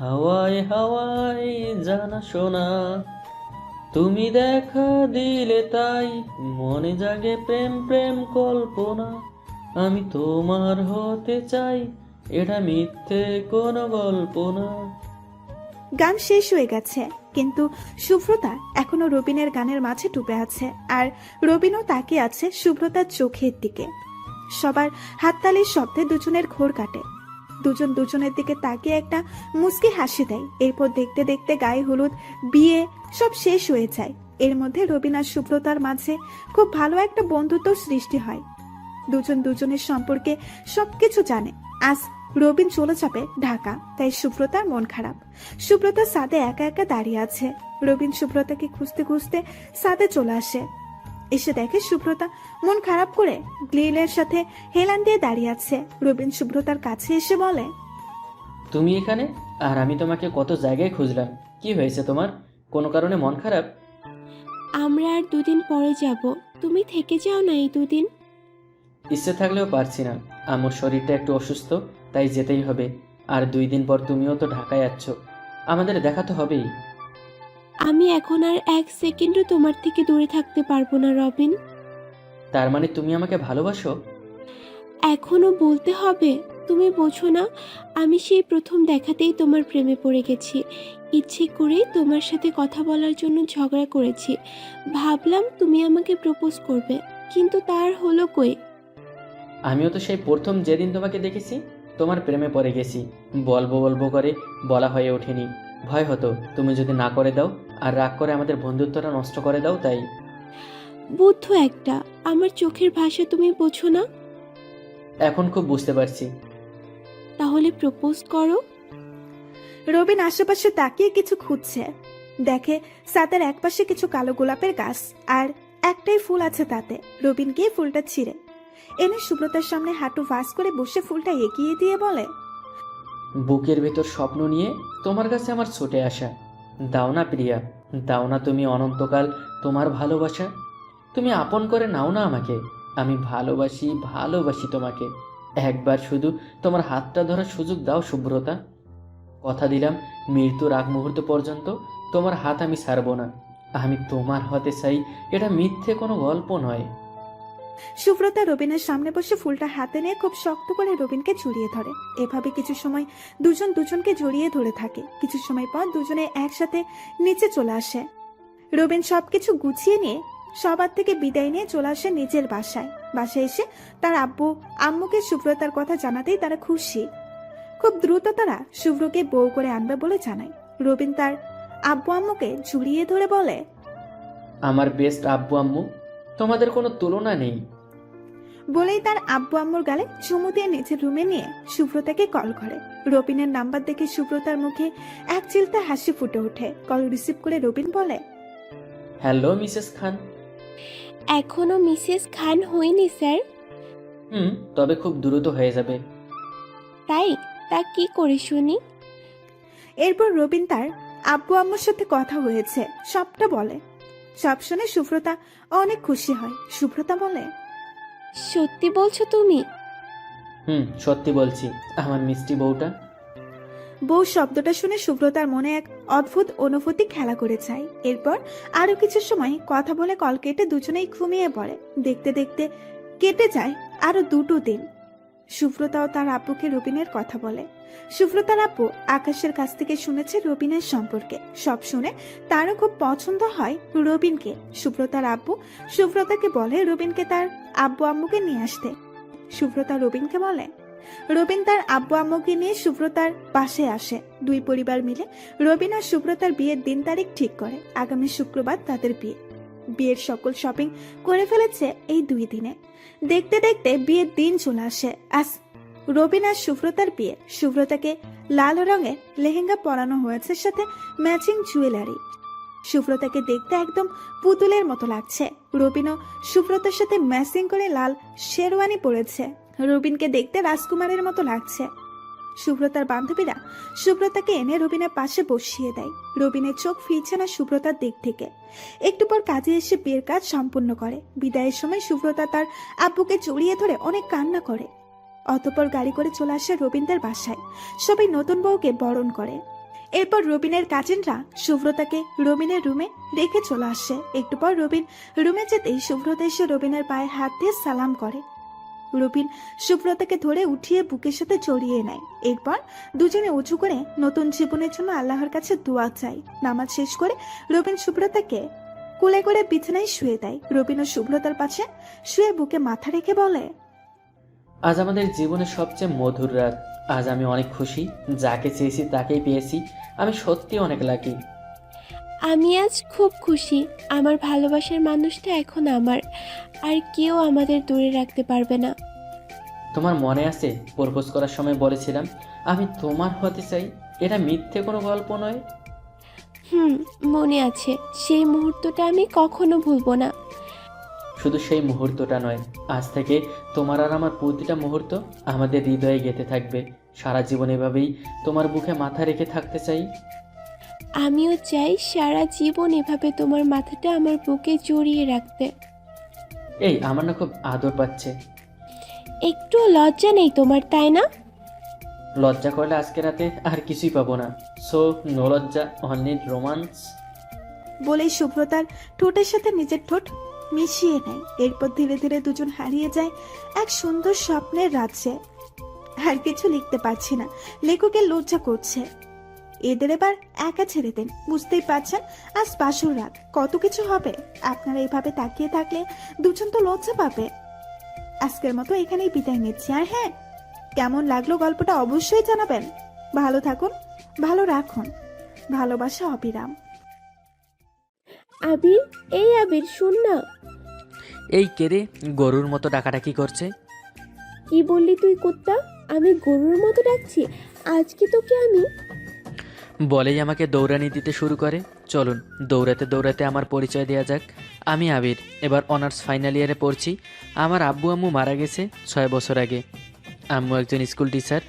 হাওয়ায় হাওয়ায় জানা শোনা, তুমি দেখা দিলে তাই মনে জাগে প্রেম প্রেম কল্পনা, আমি তোমার হতে চাই, এটা মিথ্যে কোনো গল্প না। গান শেষ হয়ে গেছে, কিন্তু সুব্রতা এখনো রবিনের গানের মাঝে ডুবে আছে, আর রবিনও তাকিয়ে আছে সুব্রতার চোখের দিকে। সবার হাততালির শব্দে দুজনের ঘোর কাটে। দুজন দুজনের দিকে তাকিয়ে একটা মুচকি হাসি দেয়। এরপর দেখতে দেখতে গায়ে হলুদ, বিয়ে সব শেষ হয়ে যায়। এর মধ্যে রবিন আর সুব্রতার মাঝে খুব ভালো একটা বন্ধুত্ব সৃষ্টি হয়। দুজন দুজনের সম্পর্কে সবকিছু জানে। আজ রবিন চলে যাবে ঢাকা, তাই সুব্রতার মন খারাপ। সুব্রতা সাদে একা একা দাঁড়িয়ে আছে। রবিন সুব্রতাকে খুঁজতে খুঁজতে সাদে চলে আসে। এসে দেখে সুব্রতা মন খারাপ করে গ্লিলের সাথে হেলান দিয়ে দাঁড়িয়ে আছে। রবিন সুব্রতার কাছে এসে বলে, তুমি এখানে? আর আমি তোমাকে কত জায়গায় খুঁজলাম, কি হয়েছে তোমার? কোনো কারণে মন খারাপ? আমরা আর 2 দিন পরে যাব, তুমি থেকে যাও না এই 2 দিন। ইচ্ছে থাকলেও পারছি না, আমার শরীরটা একটু অসুস্থ, তাই যেতেই হবে। আর 2 দিন পর তুমিও তো ঢাকায় যাচ্ছ, আমাদের দেখা তো হবেই। আমি এখন আর 1 সেকেন্ডও তোমার থেকে দূরে থাকতে পারবো না রবিন। তার মানে তুমি আমাকে ভালোবাসো? এখনো বলতে হবে? তুমি বোঝো না, আমি সেই প্রথম দেখাতেই তোমার প্রেমে পড়ে গেছি। ইচ্ছে করেই তোমার সাথে কথা বলার জন্য ঝগড়া করেছি। ভাবলাম তুমি আমাকে প্রপোজ করবে, কিন্তু তার হলো কই। আমিও তো সেই প্রথম যেদিন তোমাকে দেখেছি তোমার প্রেমে পড়ে গেছি। বলবো বলবো করে বলা হয়ে ওঠেনি, ভয় হতো তুমি যদি না করে দাও আর রাগ করে আমাদের বন্ধুত্বটা নষ্ট করে দাও, তাই। বুদ্ধ একটা, আমার চোখের ভাষা তুমি বোঝো না? এখন খুব বুঝতে পারছি। তাহলে প্রপোজ করো। রবিন আশেপাশে তাকিয়ে কিছু খুঁজছে। দেখে সাদের একপাশে কিছু কালো গোলাপের গাছ, আর একটাই ফুল আছে তাতে। রবিন গিয়ে ফুলটা ছিঁড়ে এনে সুব্রতার সামনে হাঁটু ভাঁজ করে বসে ফুলটা এগিয়ে দিয়ে বলে, বুকের ভেতর স্বপ্ন নিয়ে তোমার কাছে আমার ছুটে আসা। দাও না প্রিয়া, দাও না তুমি অনন্তকাল তোমার ভালোবাসা। তুমি আপন করে নাও না আমাকে। আমি ভালোবাসি, ভালোবাসি তোমাকে। একবার শুধু তোমার হাতটা ধরার সুযোগ দাও সুব্রতা। কথা দিলাম মৃত্যুর আগ মুহূর্ত পর্যন্ত তোমার হাত আমি ছাড়ব না। আমি তোমার হতে চাই, এটা মিথ্যে কোনো গল্প নয়। সুব্রতা রবিনের সামনে বসে ফুলটা হাতে নিয়ে খুব শক্ত করে রবিনকে জড়িয়ে ধরে। এভাবে কিছু সময় দুজন দুজনকে জড়িয়ে ধরে থাকে। কিছু সময় পর দুজনে একসাথে নিচে চলে আসে। রবিন সবকিছু গুছিয়ে নিয়ে সবার থেকে বিদায় নিয়ে চলে আসে নিজের বাসায়। বাসায় এসে তার আব্বু আম্মুকে সুব্রতার কথা জানাতেই তারা খুশি। খুব দ্রুত তারা শুভ্রকে বউ করে আনবে বলে জানায়। রবিন তার আব্বু আম্মুকে জড়িয়ে ধরে বলে, আমার বেস্ট আব্বু আম্মু, তোমাদের কোনো তুলনা নেই। বলেই তার আব্বু আম্মুর গালে চুমু দিয়ে নিজের রুমে নিয়ে সুব্রতাকে কল করে। রবিনের নাম্বার দেখে সুব্রতার মুখে এক চিলতে হাসি ফুটে ওঠে। কল রিসিভ করে রবিন বলে, হ্যালো মিসেস খান। এখনো মিসেস খান হয়নি স্যার। তবে খুব দ্রুত হয়ে যাবে। তাই? তা কি করে শুনি? এরপর রবিন তার আব্বু আম্মুর সাথে কথা হয়েছে সবটা বলে। সব শুনে সুব্রতা অনেক খুশি হয়। সুব্রতা বলে, সত্যি বলছো তুমি? সত্যি বলছি, আমার মিষ্টি বউটা। বউ শব্দটা শুনে সুব্রতার মনে এক অদ্ভুত অনুভূতি খেলা করে যায়। এরপর আরো কিছু সময় কথা বলে কল কেটে দুজনেই ঘুমিয়ে পড়ে। দেখতে দেখতে কেটে যায় আরো 2 দিন। সুব্রতাও তার আব্বুকে রবিনের কথা বলে। সুব্রতার আব্বু আকাশের কাছ থেকে শুনেছে রবিনের সম্পর্কে। সব শুনে তারও খুব পছন্দ হয় রবিনকে। সুব্রতার আব্বু সুব্রতাকে বলে রবিনকে তার আব্বু আম্মুকে নিয়ে আসতে। সুব্রতা রবিনকে বলে। রবিন তার আব্বু আম্মুকে নিয়ে সুব্রতার পাশে আসে। দুই পরিবার মিলে রবিন আর সুব্রতার বিয়ের দিন তারিখ ঠিক করে। আগামী শুক্রবার তাদের বিয়ে। বিয়ের সকল শপিং করে ফেলেছে এই 2 দিনে। দেখতে দেখতে বিয়ের দিন চলে আসে। আজ রবিন আর সুব্রতার বিয়ে। সুব্রতাকে লাল রঙের লেহেঙ্গা পরানো হয়েছে, সাথে ম্যাচিং জুয়েলারি। সুব্রতাকে দেখতে একদম পুতুলের মতো লাগছে। রবিনও সুব্রতার সাথে ম্যাচিং করে লাল শেরওয়ানি পরেছে। রবিনকে দেখতে রাজকুমারের মতো লাগছে। সুব্রতার বান্ধবীরা সুব্রতাকে এনে রবিনের পাশে বসিয়ে দেয়। রবিনের চোখ ফিরছে না সুব্রতার দিক থেকে। একটু পর কাজে এসে বিয়ের কাজ সম্পূর্ণ করে। বিদায়ের সময় সুব্রতা তার আব্বুকে জড়িয়ে ধরে অনেক কান্না করে। অতঃপর গাড়ি করে চলে আসে রবিনদের বাসায়। সবাই নতুন বউকে বরণ করে। এরপর রবিনের কাজিনরা সুব্রতাকে রবিনের রুমে রেখে চলে আসে। একটু পর রবিন রুমে যেতেই সুব্রতা এসে রবিনের পায়ে হাত দিয়ে সালাম করে। রবিন সুব্রতাকে ধরে উঠিয়ে বুকের সাথে জড়িয়ে নেয়। এরপর দুজনে উঁচু করে নতুন জীবনের জন্য আল্লাহর কাছে দোয়া চায়। নামাজ শেষ করে রবিন সুব্রতাকে কোলে করে বিছানায় শুয়ে দেয়। রবিন ও সুব্রতার পাশে শুয়ে বুকে মাথা রেখে বলে, আজ আমাদের জীবনের সবচেয়ে মধুর রাত। আজ আমি অনেক খুশি, যাকে চেয়েছি তাকেই পেয়েছি। আমি সত্যি অনেক লাকি। আমি আজ খুব খুশি। আমার ভালোবাসার মানুষটা এখন আমার, আর কেউ আমাদের দূরে রাখতে পারবে না। তোমার মনে আছে প্রপোজ করার সময় বলেছিলাম আমি তোমার হতে চাই? এটা মিথ্যে কোনো গল্প নয়। মনে আছে। সেই মুহূর্তটা আমি কখনো ভুলবো না। শুধু সেই মুহূর্তটা নয়, আজ থেকে তোমার আর আমার প্রতিটা মুহূর্ত আমাদের হৃদয়ে গেঁথে থাকবে। সারা জীবন এভাবেই তোমার বুকে মাথা রেখে থাকতে চাই। আমিও চাই সারা জীবন এভাবে তোমার মাথাটা আমার বুকে জড়িয়ে রাখতে। এই আমার না খুব আদর পাচ্ছে। একটু লজ্জা নেই তোমার, তাই না? লজ্জা করলে আজকে রাতে আর কিছুই পাবো না। সো নো লজ্জা, অনলি রোমান্স। বলেই সুব্রতার ঠোঁটের সাথে নিজের ঠোঁট মিশিয়ে নেয়। এরপর ধীরে ধীরে দুজন হারিয়ে যায় এক সুন্দর স্বপ্নের রাজ্যে। আর কিছু লিখতে পারছি না, লেখকের লজ্জা করছে। এদের এবার একা ছেড়ে দেন। বুঝতেই পারছেন আজ বাসর রাত, কত কিছু হবে। আপনারা এইভাবে তাকিয়ে থাকলে দুজন তো লজ্জা পাবে। আজকের মতো এখানেই বিদায় নিচ্ছি। আর হ্যাঁ, কেমন লাগলো গল্পটা অবশ্যই জানাবেন। ভালো থাকুন, ভালো রাখুন। ভালোবাসা অবিরাম। আবির, এই আবির শুন না। এই কেরে গরুর মতো ডাকাডাকি করছে? কি বললি তুই কুত্তা? আমি গরুর মতো ডাকছি? আজকে তোকে আমি বলেই আমাকে দৌড়ানি দিতে শুরু করে। চলুন দৌড়াতে দৌড়াতে আমার পরিচয় দেওয়া যাক। আমি আবির, এবার অনার্স ফাইনাল ইয়ারে পড়ছি। আমার আব্বু আম্মু মারা গেছে 6 বছর আগে। আম্মু একজন স্কুল টিচার।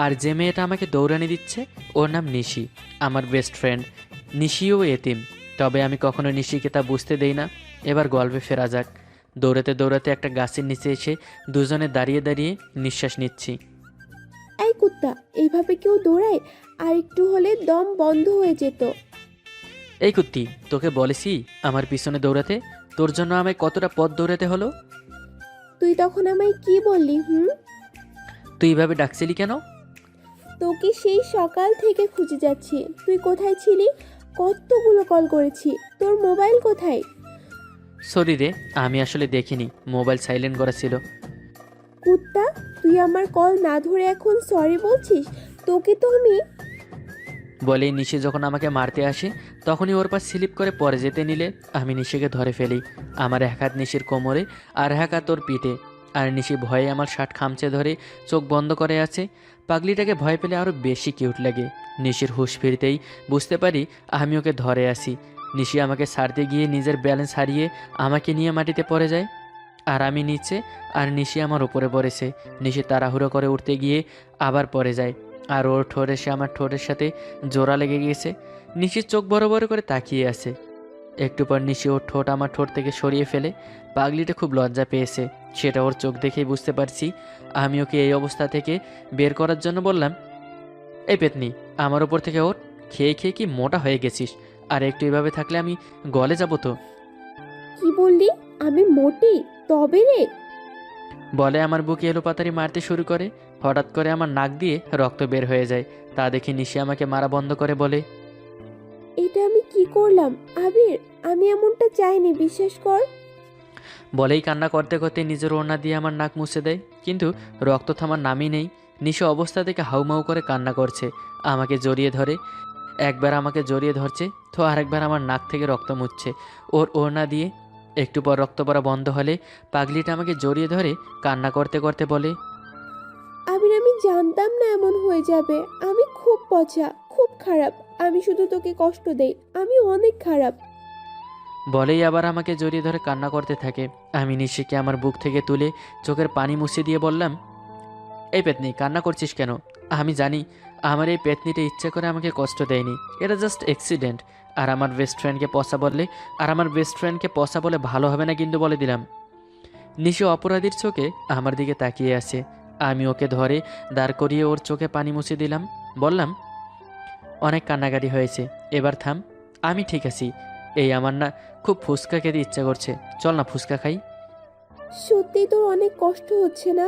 আর যে মেয়েটা আমাকে দৌড়ানি দিচ্ছে ওর নাম নিশি, আমার বেস্ট ফ্রেন্ড। নিশিও এতিম, তবে আমি কখনো নিশিকে তা বুঝতে দেই না। এবার গল্পে ফেরা যাক। দৌড়াতে দৌড়াতে একটা গাছের নিচে এসে দুজনে দাঁড়িয়ে দাঁড়িয়ে নিঃশ্বাস নিচ্ছি। এই কুত্তা, এইভাবে কেউ দৌড়ায়? আর একটু হলে দম বন্ধ হয়ে যেত। এই কুত্তি, তোকে বলেছি আমার পিছনে দৌড়াতে? তোর জন্য আমায় কতটা পথ দৌড়াতে হলো? তুই তখন আমায় কি বললি? তুই এভাবে ডাকছিলি কেন? তোকে সেই সকাল থেকে খুঁজে যাচ্ছি। তুই কোথায় ছিলি? কতগুলো কল করেছি। তোর মোবাইল কোথায়? সরি রে, আমি আসলে দেখিনি, মোবাইল সাইলেন্ট করা ছিল। কুত্তা, তুই আমার কল না ধরে এখন সরি বলছিস? তোকে তো আমি... বলেই নিশি যখন আমাকে মারতে আসে তখনই ওর পা স্লিপ করে পরে যেতে নিলে আমি নিশিকে ধরে ফেলি। আমার এক হাত নিশির কোমরে আর এক হাত ওর পিঠে। আর নিশি ভয়ে আমার শার্ট খামচে ধরে চোখ বন্ধ করে আছে। পাগলিটাকে ভয় পেলে আরও বেশি কিউট লাগে। নিশির হুঁশ ফিরতেই বুঝতে পারি আমি ওকে ধরে আসি। নিশি আমাকে ছাড়তে গিয়ে নিজের ব্যালেন্স হারিয়ে আমাকে নিয়ে মাটিতে পড়ে যায়। আর আমি নিচে, আর নিশি আমার উপরে পড়েছে। নিশি তাড়াহুড়ো করে উঠতে গিয়ে আবার পড়ে যায়। আর ওর ঠোঁট এসে আমার ঠোঁটের সাথে জোড়া লেগে গিয়েছে। নিশির চোখ বড় বড় করে তাকিয়ে আছে। একটু পর নিশি ওর ঠোঁট আমার ঠোঁট থেকে সরিয়ে ফেলে। পাগলিটা খুব লজ্জা পেয়েছে, সেটা ওর চোখ দেখেই বুঝতে পারছি। আমি ওকে এই অবস্থা থেকে বের করার জন্য বললাম, এই পেতনি, আমার ওপর থেকে ওঠ। খেয়ে খেয়ে কি মোটা হয়ে গেছিস? আর একটু এভাবে থাকলে আমি গলে যাব তো। কি বললি? আমি মোটি? তবে রে। বলে আমার বুকে এলোপাতাড়ি মারতে শুরু করে। হঠাৎ করে আমার নাক দিয়ে রক্ত বের হয়ে যায়। তা দেখে নিশি আমাকে মারা বন্ধ করে বলে, এটা আমি কি করলাম? আবির, আমি এমনটা চাইনি, বিশ্বাস কর। বলেই কান্না করতে করতে নিজের ওড়না দিয়ে আমার নাক মুছে দেয়। কিন্তু রক্ত থামার নামই নেই। নিশি অবস্থা থেকে হাউমাউ করে কান্না করছে। আমাকে জড়িয়ে ধরে। একবার আমাকে জড়িয়ে ধরছে তো আরেকবার আমার নাক থেকে রক্ত মুছছে ওর ওড়না দিয়ে। একটু পর রক্ত পড়া বন্ধ হলে পাগলিটা আমাকে জড়িয়ে ধরে কান্না করতে করতে বলে, আবির, আমি জানতাম না এমন হয়ে যাবে। আমি খুব পচা, খুব খারাপ। আমি শুধু তোকে কষ্ট দেই। আমি অনেক খারাপ। বলেই আবার আমাকে জড়িয়ে ধরে কান্না করতে থাকে। আমি নিশিকে আমার বুক থেকে তুলে চোখের পানি মুছে দিয়ে বললাম, এই পেতনি, কান্না করছিস কেন? আমি জানি আমার এই পেতনিটা ইচ্ছে করে আমাকে কষ্ট দেয়নি। এটা জাস্ট অ্যাক্সিডেন্ট। আর আমার বেস্ট ফ্রেন্ডকে পসা বলে ভালো হবে না কিন্তু, বলে দিলাম। নিশি অপরাধীর চোখে আমার দিকে তাকিয়ে আছে। আমি ওকে ধরে দাঁড় করিয়ে ওর চোখে পানি মুছে দিলাম। বললাম, অনেক কান্নাকাটি হয়েছে, এবার থাম। আমি ঠিক আছি। এই আমার না খুব ফুচকা খেতে ইচ্ছা করছে, চল না ফুচকা খাই। সত্যি তোর অনেক কষ্ট হচ্ছে না?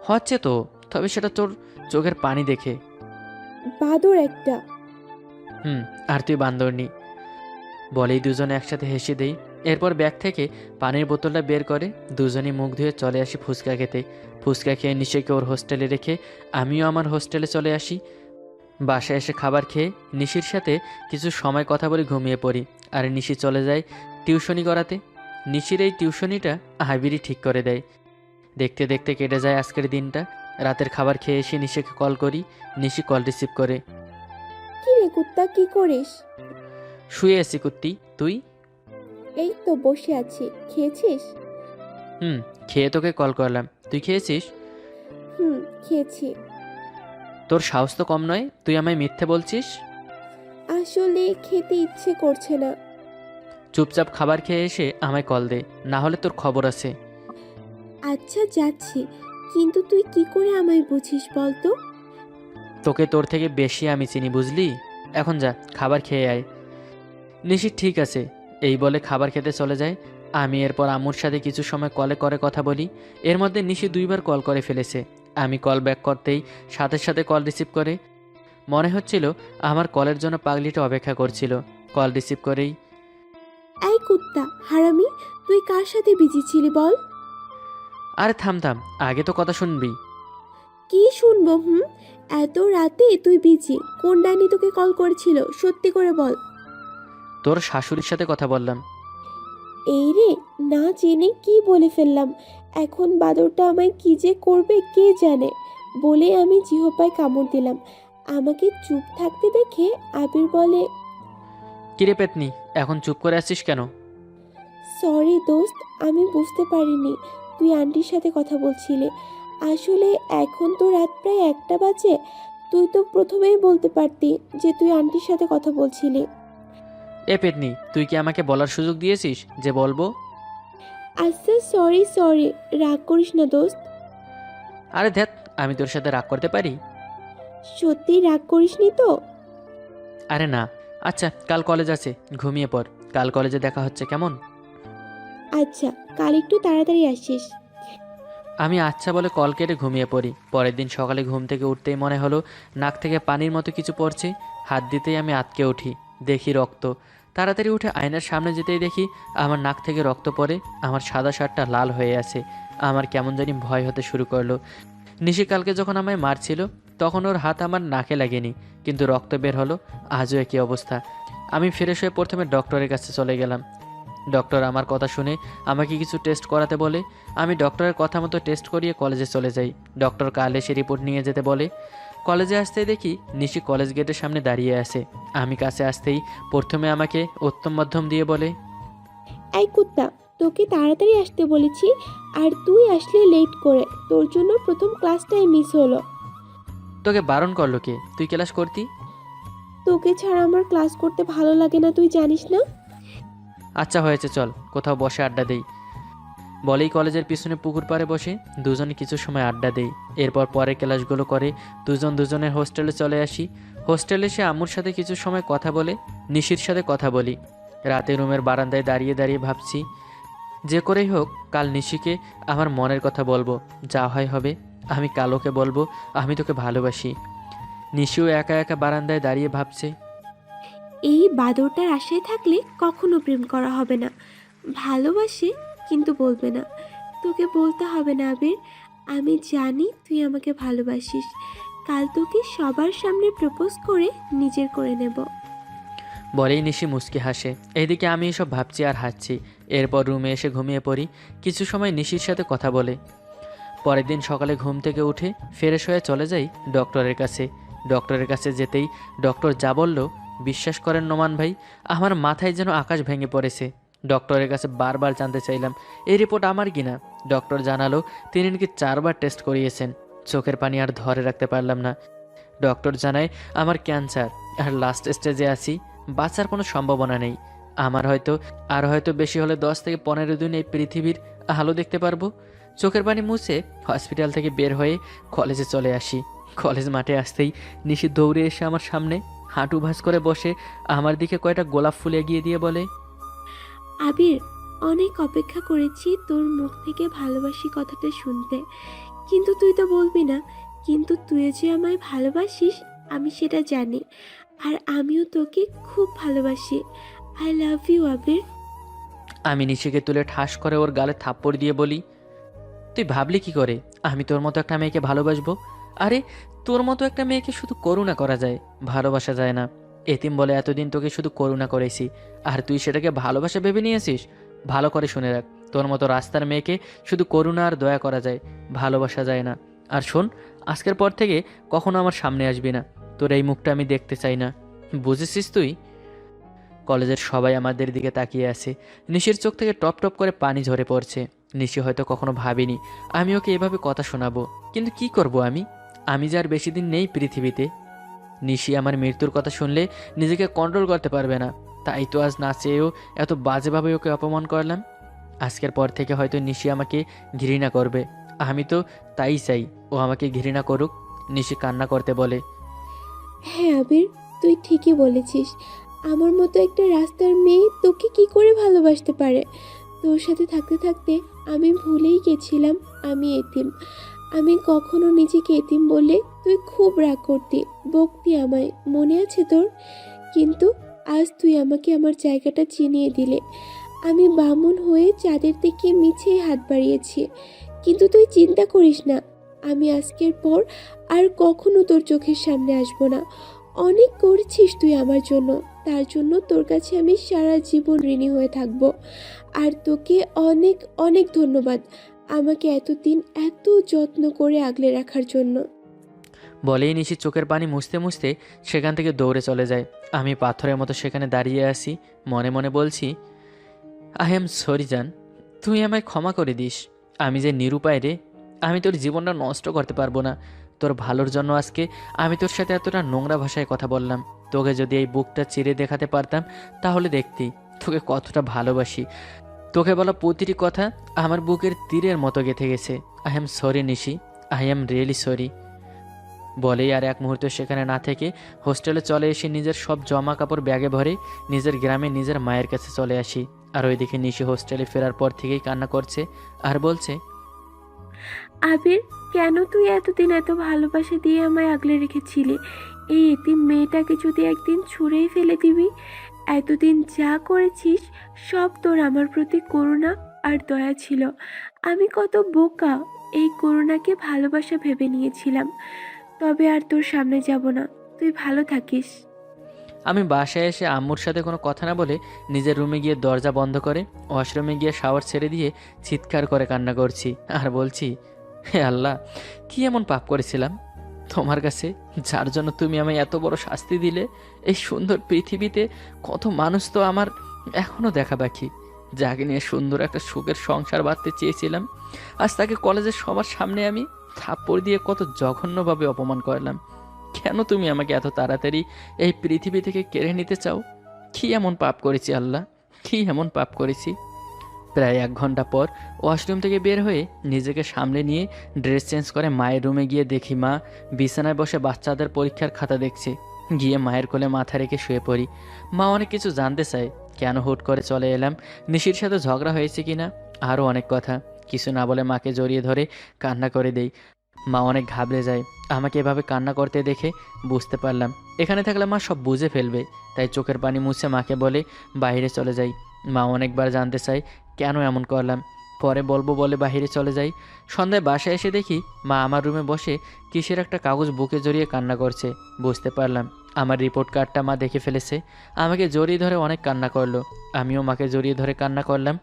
হচ্ছে তো, তবে সেটা তোর চোখের পানি দেখে। বাদর একটা। আর তুই বান্দরনি। বলেই দুজনে একসাথে হেসে দেই। এরপর ব্যাগ থেকে পানির বোতলটা বের করে দুজনেই মুখ ধুয়ে চলে আসি ফুচকা খেতে। ফুচকা খেয়ে নিশিকে ওর হোস্টেলে রেখে আমিও আমার হোস্টেলে চলে আসি। বাসায় এসে খাবার খেয়ে নিশির সাথে কিছু সময় কথা বলে ঘুমিয়ে পড়ি। আর নিশি চলে যায় টিউশনি করাতে। নিশির এই টিউশনিটা আবিরই ঠিক করে দেয়। দেখতে দেখতে কেটে যায় আজকের দিনটা। রাতের খাবার খেয়ে এসে নিশিকে কল করি। নিশি কল রিসিভ করে। কি রে কুত্তা, কি করিস? শুয়ে আছি কুত্তি, তুই? এই তো বসে আছি। খেয়েছিস? খেয়ে তোকে কল করলাম। তুই খেয়েছিস? খেয়েছি। তোর সাহস তো কম নয়, তুই আমায় মিথ্যে বলছিস। আসলে খেতে ইচ্ছে করছে না। চুপচাপ খাবার খেয়ে এসে আমায় কল দে, না হলে তোর খবর আছে। আচ্ছা, যাচ্ছি। কিন্তু তুই কি করে আমায় বুঝিস বলতো? তোকে তোর থেকে বেশি আমি চিনি, বুঝলি? এখন যা, খাবার খেয়ে আয়। নিশি ঠিক আছে এই বলে খাবার খেতে চলে যায়। আমি এরপর আম্মুর সাথে কিছু সময় কলে করে কথা বলি। এর মধ্যে নিশি 2বার কল করে ফেলেছে। আমি কল ব্যাক করতেই সাথে সাথে কল রিসিভ করে। মনে হচ্ছিল আমার কলের জন্য পাগলিটা অপেক্ষা করছিল। কল রিসিভ করেই, এই কুত্তা হারামি, তুই কার সাথে বিজি ছিলি বল? আরে থাম থাম, আগে তো কথা শুনবি। কি শুনবো? এত রাতে তুই বিজি? কোন ডাইনি তোকে কল করেছিল? সত্যি করে বল। তোর শাশুড়ির সাথে কথা বললাম। এই রে, না জেনে কি বলে ফেললাম। এখন বাদরটা আমায় কি যে করবে কে জানে। বলে আমি জিহ্বায় কামড় দিলাম। আমাকে চুপ থাকতে দেখে আবির বলে, কিরে পেতনি, এখন চুপ করে আছিস কেন? সরি দোস্ত, আমি বুঝতে পারিনি তুই আন্টির সাথে কথা বলছিলি। আসলে এখন তো রাত প্রায় 1টা বাজে। তুই তো প্রথমেই বলতে পারতি যে তুই আন্টির সাথে কথা বলছিলি। এ পেতনি, তুই কি আমাকে বলার সুযোগ দিয়েছিস যে বলবো? আচ্ছা সরি সরি, রাগ করিস না দোস্ত। আরে ধ্যাত, আমি তোর সাথে রাগ করতে পারি? সত্যি রাগ করিসনি তো? আরে না। আচ্ছা, কাল কলেজ আছে, ঘুমিয়ে পড়। কাল কলেজে দেখা হচ্ছে, কেমন? আচ্ছা, কাল একটু তাড়াতাড়ি আসিস। আমি আচ্ছা বলে কল কেটে ঘুমিয়ে পড়ি। পরের দিন সকালে ঘুম থেকে উঠতেই মনে হলো নাক থেকে পানির মতো কিছু পড়ছে। হাত দিতেই আমি আটকে উঠি, দেখি রক্ত। তাড়াতাড়ি উঠে আয়নার সামনে যেতেই দেখি আমার নাক থেকে রক্ত পড়ে, আমার সাদা শার্টটা লাল হয়ে আছে। আমার কেমন জানি ভয় হতে শুরু করলো। নিশি কালকে যখন আমায় মারছিল তখন ওর হাত আমার নাকে লাগেনি, কিন্তু রক্ত বের হলো। আজও একই অবস্থা। আমি ফ্রেশ হয়ে প্রথমে ডক্টরের কাছে চলে গেলাম। ডক্টর আমার কথা শুনে আমাকে কিছু টেস্ট করাতে বলে। আমি ডক্টরের কথা মতো টেস্ট করিয়ে কলেজে চলে যাই। ডক্টর কাল এসে রিপোর্ট নিয়ে যেতে বলে। কলেজে আসতেই দেখি নিশি কলেজ গেটের সামনে দাঁড়িয়ে আছে। আমি কাছে আসতেই প্রথমে আমাকে উত্তম মধ্যম দিয়ে বলে, এই কুত্তা, তোকে তাড়াতাড়ি আসতে বলেছি আর তুই আসলে লেট করে। তোর জন্য প্রথম ক্লাসটাই মিস হলো। তোকে বারণ করলো কে? তুই ক্লাস করতি? তোকে ছাড়া আমার ক্লাস করতে ভালো লাগে না, তুই জানিস না? আচ্ছা হয়েছে, চল কোথাও বসে আড্ডা দেই। বলেই কলেজের পিছনে পুকুর পাড়ে বসে দুজনে কিছু সময় আড্ডা দেই। এরপর পরের ক্লাসগুলো করে দুজন দুজনের হোস্টেলে চলে আসি। হোস্টেলে এসে আম্মুর সাথে কিছু সময় কথা বলে নিশির সাথে কথা বলি। রাতে রুমের বারান্দায় দাঁড়িয়ে দাঁড়িয়ে ভাবছি, যে করেই হোক কাল নিশিকে আমার মনের কথা বলবো। যা হয় হবে। আমি কালোকে বলবো আমি তোকে ভালোবাসি। নিশিও একা একা বারান্দায় দাঁড়িয়ে ভাবছে, এই বাদরটার আশায় থাকলে কখনো প্রেম করা হবে না। ভালোবাসে কিন্তু বলবে না। তোকে বলতে হবে না আবির, আমি জানি তুই আমাকে ভালোবাসিস। কাল তোকে সবার সামনে প্রপোজ করে নিজের করে নেব। বলেই নিশি মুচকি হাসে। এইদিকে আমি এসব ভাবছি আর হাসছি। এরপর রুমে এসে ঘুমিয়ে পড়ি। কিছু সময় নিশির সাথে কথা বলে। পরের দিন সকালে ঘুম থেকে উঠে ফ্রেশ হয়ে চলে যাই ডক্টরের কাছে। ডক্টরের কাছে যেতেই ডক্টর যা বলল, বিশ্বাস করেন নোমান ভাই, আমার মাথায় যেন আকাশ ভেঙে পড়েছে। ডক্টরের কাছে বারবার জানতে চাইলাম এই রিপোর্ট আমার কিনা। ডক্টর জানালো তিনি নাকি 4বার টেস্ট করিয়েছেন। চোখের পানি আর ধরে রাখতে পারলাম না। ডক্টর জানায় আমার ক্যান্সার, আর লাস্ট স্টেজে আছি। বাঁচার কোনো সম্ভাবনা নেই। আমার হয়তো বেশি হলে 10 থেকে 15 দিন এই পৃথিবীর আলো দেখতে পারবো। চোখের পানি মুছে হসপিটাল থেকে বের হয়ে কলেজে চলে আসি। কলেজ মাঠে আসতেই নিশি দৌড়ে এসে আমার সামনে হাঁটু ভাঁজ করে বসে আমার দিকে কয়টা গোলাপ ফুল এগিয়ে দিয়ে বলে, আবির, অনেক অপেক্ষা করেছি তোর মুখ থেকে ভালোবাসি কথাটা শুনতে, কিন্তু তুই তো বলবি না। কিন্তু তুই যে আমায় ভালোবাসিস আমি সেটা জানি, আর আমিও তোকে খুব ভালোবাসি। আই লাভ ইউ আবির। আমি নিশিকে তুলে ঠাস করে ওর গালে থাপ্পড় দিয়ে বলি, তুই ভাবলি কি করে আমি তোর মতো একটা মেয়েকে ভালোবাসবো? আরে তোর মতো একটা মেয়েকে শুধু করুণা করা যায়, ভালোবাসা যায় না। এতিম বলে এতদিন তোকে শুধু করুণা করেছি, আর তুই সেটাকে ভালোবাসা ভেবে নিয়েছিস? ভালো করে শুনে রাখ, তোর মতো রাস্তার মেয়েকে শুধু করুণা আর দয়া করা যায়, ভালোবাসা যায় না। আর শোন, আজকের পর থেকে কখনো আমার সামনে আসবি না। তোর এই মুখটা আমি দেখতে চাই না, বুঝেছিস তুই? কলেজের সবাই আমাদের দিকে তাকিয়ে আছে। নিশির চোখ থেকে টপ টপ করে পানি ঝরে পড়ছে। নিশি হয়তো কখনো ভাবিনি আমি ওকে এভাবে কথা শোনাবো, কিন্তু কি করব আমি যে আর বেশি দিন নেই পৃথিবীতে। নিশি আমার মৃত্যুর কথা শুনলে নিজেকে কন্ট্রোল করতে পারবে না, তাই তো আজ না চেয়েও এত বাজেভাবে ওকে অপমান করলাম। আজকের পর থেকে হয়তো নিশি আমাকে ঘৃণা করবে। আমি তো তাই চাই ও আমাকে ঘৃণা করুক। নিশি কান্না করতে বলে, হ্যাঁ আবির, তুই ঠিকই বলেছিস। আমার মতো একটা রাস্তার মেয়ে তোকে কি করে ভালোবাসতে পারে? তোর সাথে থাকতে থাকতে আমি ভুলেই গেছিলাম আমি এতিম। আমি কখনো নিজেকে এতিম বললে তুই খুব রাগ করতি, বকতি আমায়, মনে আছে তোর? কিন্তু আজ তুই আমাকে আমার জায়গাটা চিনিয়ে দিলে। আমি বামুন হয়ে চাঁদের দিকে মিছে হাত বাড়িয়েছি, কিন্তু তুই চিন্তা করিস না, আমি আজকের পর আর কখনো তোর চোখের সামনে আসবো না। অনেক করেছিস তুই আমার জন্য, তার জন্য তোর কাছে আমি সারা জীবন ঋণী হয়ে থাকব। আর তোকে অনেক অনেক ধন্যবাদ আমাকে এতদিন এত যত্ন করে আগলে রাখার জন্য। বলেই নিশি চোখের পানি মুছতে মুছতে সেখান থেকে দৌড়ে চলে যায়। আমি পাথরের মতো সেখানে দাঁড়িয়ে আসি, মনে মনে বলছি, আই এম সরি জান, তুই আমায় ক্ষমা করে দিস। আমি যে নিরুপায় রে, আমি তোর জীবনটা নষ্ট করতে পারবো না। তোর ভালোর জন্য আজকে আমি তোর সাথে এতটা নোংরা ভাষায় কথা বললাম। তোকে যদি এই বুকটা চিরে দেখাতে পারতাম তাহলে দেখতি তোকে কতটা ভালোবাসি। তোকে বলা প্রতিটি কথা আমার বুকের তীরের মতো গেঁথে গেছে। I am sorry Nishi, I am really sorry. বলেই আর এক মুহূর্ত সেখানে না থেকে হোস্টেলে চলে এসে নিজের সব জামা কাপড় ব্যাগে ভরে নিজের গ্রামে নিজের মায়ের কাছে চলে আসি। আর ওইদিকে নিশি হোস্টেলে ফেরার পর থেকেই কান্না করছে আর বলছে, আবির, কেন তুই এতদিন এত ভালোবাসা দিয়ে আমায় আগলে রেখেছিলি? এই এতিম মেয়েটাকে যদি একদিন ছুঁড়েই ফেলে দিবি। এতদিন যা করেছিস সব তোর আমার প্রতি করুণা আর দয়া ছিল। আমি কত বোকা, এই করুণাকে ভালোবাসা ভেবে নিয়েছিলাম। তবে আর তোর সামনে যাব না, তুই ভালো থাকিস। আমি বাসায় এসে আম্মুর সাথে কোনো কথা না বলে নিজের রুমে গিয়ে দরজা বন্ধ করে ওয়াশরুমে গিয়ে শাওয়ার ছেড়ে দিয়ে চিৎকার করে কান্না করছি আর বলছি, হে আল্লাহ, কি এমন পাপ করেছিলাম তোমার কাছে, যার জন্য তুমি আমায় এত বড় শাস্তি দিলে? এই সুন্দর পৃথিবীতে কত মানুষ তো আমার এখনও দেখা বাকি, যাকে নিয়ে সুন্দর একটা সুখের সংসার বাঁধতে চেয়েছিলাম। আজ তাকে কলেজের সবার সামনে আমি থাপ্পড় দিয়ে কত জঘন্যভাবে অপমান করলাম। কেন তুমি আমাকে এত তাড়াতাড়ি এই পৃথিবী থেকে কেড়ে নিতে চাও? কি এমন পাপ করেছি আল্লাহ, কি এমন পাপ করেছি? প্রায় 1 ঘন্টা পর ওয়াশরুম থেকে বের হয়ে নিজেকে সামলে নিয়ে ড্রেস চেঞ্জ করে মায়ের রুমে গিয়ে দেখি মা বিছানায় বসে বাচ্চাদের পরীক্ষার খাতা দেখছে। গিয়ে মায়ের কোলে মাথা রেখে শুয়ে পড়ি। মা অনেক কিছু জানতে চায়, কেন হুট করে চলে এলাম, নিশির সাথে ঝগড়া হয়েছে কিনা, আরও অনেক কথা। কিছু না বলে মাকে জড়িয়ে ধরে কান্না করে দেই। মা অনেক ঘাবড়ে যায়। আমাকে এভাবে কান্না করতে দেখে বুঝতে পারলাম এখানে থাকলে মা সব বুঝে ফেলবে, তাই চোখের পানি মুছে মাকে বলে বাইরে চলে যাই। মা অনেকবার জানতে চায় কেন এমন করলাম, পরে বলবো বলে বাইরে চলে যাই। সন্ধ্যায় বাসায় এসে দেখি মা আমার রুমে বসে কিসের একটা কাগজ বুকে জড়িয়ে কান্না করছে। বুঝতে পারলাম আমার রিপোর্ট কার্ডটা মা দেখে ফেলেছে। আমাকে জড়িয়ে ধরে অনেক কান্না করলো, আমিও মাকে জড়িয়ে ধরে কান্না করলাম।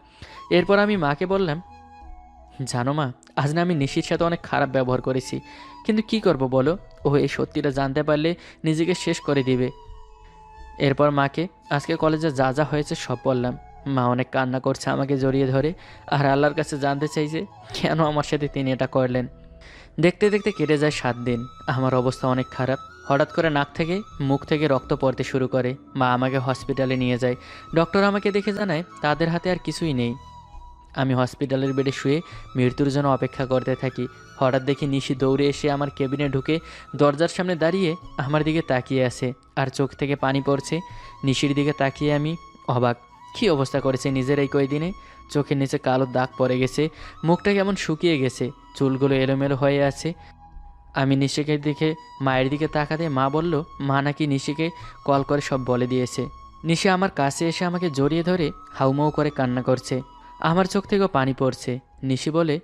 এরপর আমি মাকে বললাম, জানো মা, আজ না আমি নিশির সাথে অনেক খারাপ ব্যবহার করেছি, কিন্তু কি করব বলো, ও এই সত্যিটা জানতে পারলে নিজেকে শেষ করে দিবে। এরপর মাকে আজকে কলেজে যা যা হয়েছে সব বললাম। মা অনেক কান্না করছে আমাকে জড়িয়ে ধরে, আর আল্লাহর কাছে জানতে চাই যে কেন আমার সাথে তিনি এটা করলেন। দেখতে দেখতে কেটে যায় 7 দিন। আমার অবস্থা অনেক খারাপ। হঠাৎ করে নাক থেকে মুখ থেকে রক্ত পড়তে শুরু করে। মা আমাকে হসপিটালে নিয়ে যায়। ডক্টর আমাকে দেখে জানায় তাদের হাতে আর কিছুই নেই। আমি হসপিটালের বেডে শুয়ে মৃত্যুর জন্য অপেক্ষা করতে থাকি। হঠাৎ দেখি নিশি দৌড়ে এসে আমার কেবিনে ঢুকে দরজার সামনে দাঁড়িয়ে আমার দিকে তাকিয়ে আছে, আর চোখ থেকে পানি পড়ছে। নিশির দিকে তাকিয়ে আমি অবাক, কী অবস্থা করেছে নিজের এই কয়দিনে। চোখের নিচে কালো দাগ পড়ে গেছে, মুখটা কেমন শুকিয়ে গেছে, চুলগুলো এলোমেলো হয়ে আছে। আমি নিশিকে দেখে মায়ের দিকে তাকাতে মা বলল মা নাকি নিশিকে কল করে সব বলে দিয়েছে। নিশি আমার কাছে এসে আমাকে জড়িয়ে ধরে হাউমাউ করে কান্না করছে। আমার চোখ থেকেও পানি পড়ছে। নিশি বলে,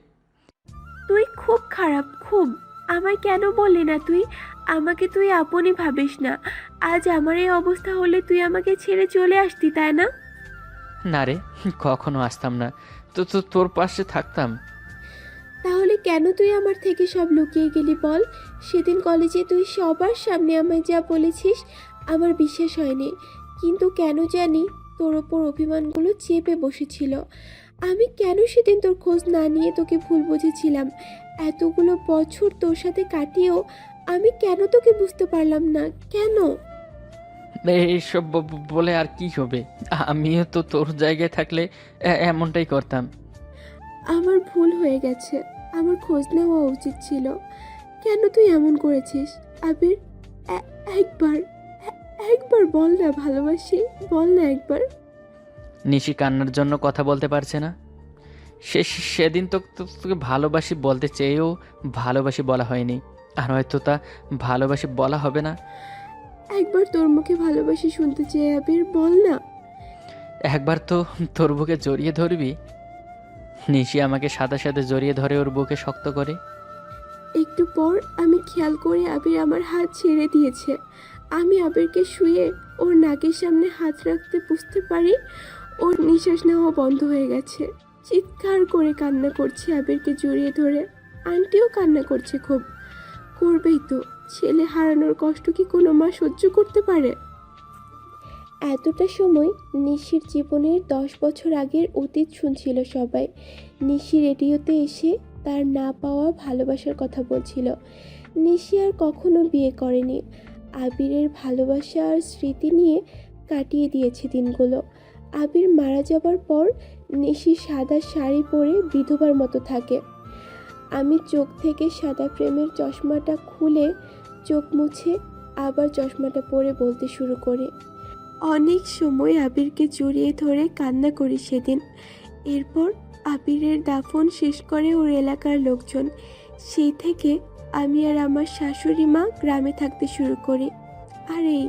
তুই খুব খারাপ, খুব। আমায় কেন বললি না তুই? আমাকে তুই আপনই ভাবিস না। আজ আমার এই অবস্থা হলে তুই আমাকে ছেড়ে চলে আসতি, তাই না? না রে, কখনো আসতাম না, তো তোর পাশে থাকতাম। তাহলে কেন তুই আমার থেকে সব লুকিয়ে গেলি বল? সেদিন কলেজে তুই সবার সামনে আমায় যা বলেছিস আমার বিশ্বাস হয়নি, কিন্তু কেন জানি তোর ওপর অভিমানগুলো চেপে বসেছিল। আমি কেন সেদিন তোর খোঁজ না নিয়ে তোকে ভুল বুঝেছিলাম? এতগুলো বছর তোর সাথে কাটিয়েও আমি কেন তোকে বুঝতে পারলাম না? কেন? এইসব বলে আর কি হবে, আমিও তো তোর জায়গায় থাকলে এমনটাই করতাম। আমার ভুল হয়ে গেছে, আমার খোঁজ নেওয়া উচিত ছিল। কেন তুই এমন করেছিস আবির? একবার একবার বল না ভালোবাসি, বল না একবার। নিশি কান্নার জন্য কথা বলতে পারছে না। সেদিন তোকে ভালোবাসি বলতে চেয়েও ভালোবাসি বলা হয়নি, আর হয়তো তা ভালোবাসি বলা হবে না। একবার তোর মুখে ভালোবাসি শুনতে চেয়ে আবির, বল না। একবার তো তোর বুকে জড়িয়ে ধরবি। নিশি আমাকে সাথে সাথে জড়িয়ে ধরে ওর বুকে শক্ত করে। একটু পর আমি খেয়াল করে আবির আমার হাত ছেড়ে দিয়েছে। আমি আবিরকে শুয়ে ওর নাকের সামনে হাত রাখতে বুঝতে পারি ওর নিঃশ্বাস নেওয়া বন্ধ হয়ে গেছে। চিৎকার করে কান্না করছে আবিরকে জড়িয়ে ধরে। আন্টিও কান্না করছে, খুব করবেই তো, ছেলে হারানোর কষ্ট কি কোনো মা সহ্য করতে পারে? এতটা সময় নিশির জীবনের 10 বছর আগের অতীত শুনছিল সবাই। নিশি রেডিওতে এসে তার না পাওয়া ভালোবাসার কথা বলছিল। নিশি আর কখনো বিয়ে করেনি। আবিরের ভালোবাসা আর স্মৃতি নিয়ে কাটিয়ে দিয়েছে দিনগুলো। আবির মারা যাবার পর নিশি সাদা শাড়ি পরে বিধবার মতো থাকে। আমি চোখ থেকে সাদা ফ্রেমের চশমাটা খুলে চোখ মুছে আবার চশমাটা পরে বলতে শুরু করি, অনেক সময় আবিরকে জড়িয়ে ধরে কান্না করি সেদিন। এরপর আবিরের দাফন শেষ করে ওর এলাকার লোকজন। সেই থেকে আমি আর আমার শাশুড়ি মা গ্রামে থাকতে শুরু করি। আর এই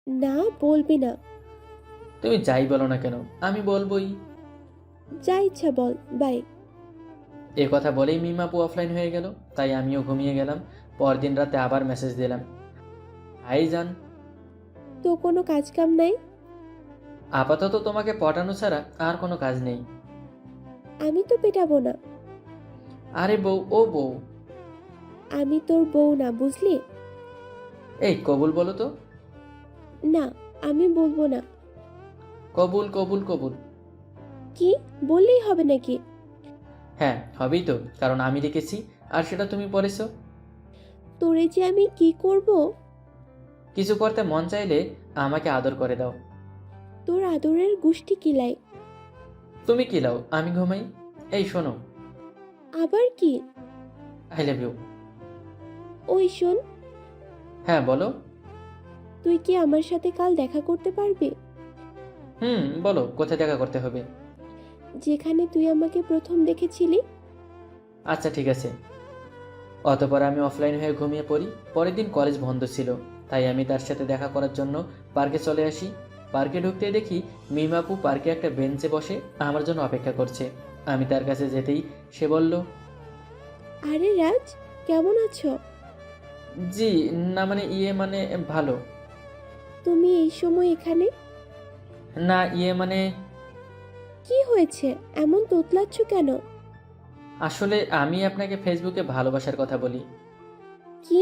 না, বলবি না। তুমি যাই বলো না কেন, আমি বলবোই। যা ইচ্ছা বল, বাই। এ কথা বলেই মিম আপু অফলাইন হয়ে গেল। তাই আমিও ঘুমিয়ে গেলাম। পরদিন রাতে আবার মেসেজ দিলাম, হাই জান, তো কোনো কাজ কাম নাই? আপাতত তোমাকে পটানো ছাড়া আর কোনো কাজ নেই। আমি তো পেটাবো না। আরে বউ, ও বউ, আমি তোর বউ না, বুঝলি? এই কবুল বলো তো। না, আমি বলবো না। কবুল কবুল কবুল। কি বললেই হবে নাকি? হ্যাঁ হবেই তো, কারণ আমি লিখেছি আর সেটা তুমি পড়েছো। তোরে যে আমি কি করব? কিছু করতে মন চাইলে আমাকে আদর করে দাও। তোর আদরের গুষ্টি কিলাই। তুমি কি লাও, আমি ঘুমাই। এই শোনো, আবার কি? I love you. ওই শোন, হ্যাঁ বলো। তুই কি আমার সাথে কাল দেখা করতে পারবি? বলো, কোথায় দেখা করতে হবে? যেখানে তুই আমাকে প্রথম দেখেছিলি। আচ্ছা ঠিক আছে। অতঃপর আমি অফলাইন হয়ে ঘুমিয়ে পড়ি। পরের দিন কলেজ বন্ধ ছিল, তাই আমি তার সাথে দেখা করার জন্য পার্কে চলে আসি। পার্কে ঢুকতেই দেখি মিমাপু পার্কে একটা বেঞ্চে বসে আমার জন্য অপেক্ষা করছে। আমি তার কাছে যেতেই সে বলল, আরে রাজ, কেমন আছো? জি, না মানে ইয়ে মানে ভালো। তুমি এই সময় এখানে? না ইয়ে মানে কি হয়েছে, এমন তোতলাচ্ছ কেন? আসলে আমি আপনাকে ফেসবুকে ভালোবাসার কথা বলি। কি,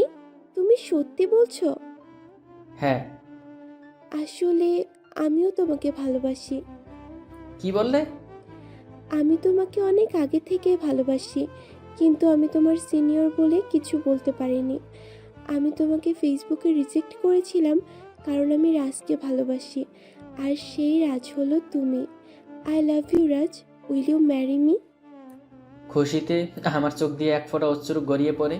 তুমি সত্যি বলছো? হ্যাঁ। আসলে আমিও তোমাকে ভালোবাসি। কি বললে? আমি তোমাকে অনেক আগে থেকে ভালোবাসি, কিন্তু আমি তোমার সিনিয়র বলে কিছু বলতে পারিনি। আমি তোমাকে ফেসবুকে রিজেক্ট করেছিলাম কারণ আমি রাজকে ভালোবাসি, আর সেই রাজ হলো তুমি। I love you Raj, will you marry me? খুশিতে আমার চোখ দিয়ে এক ফোঁটা অশ্রু গড়িয়ে পড়ে,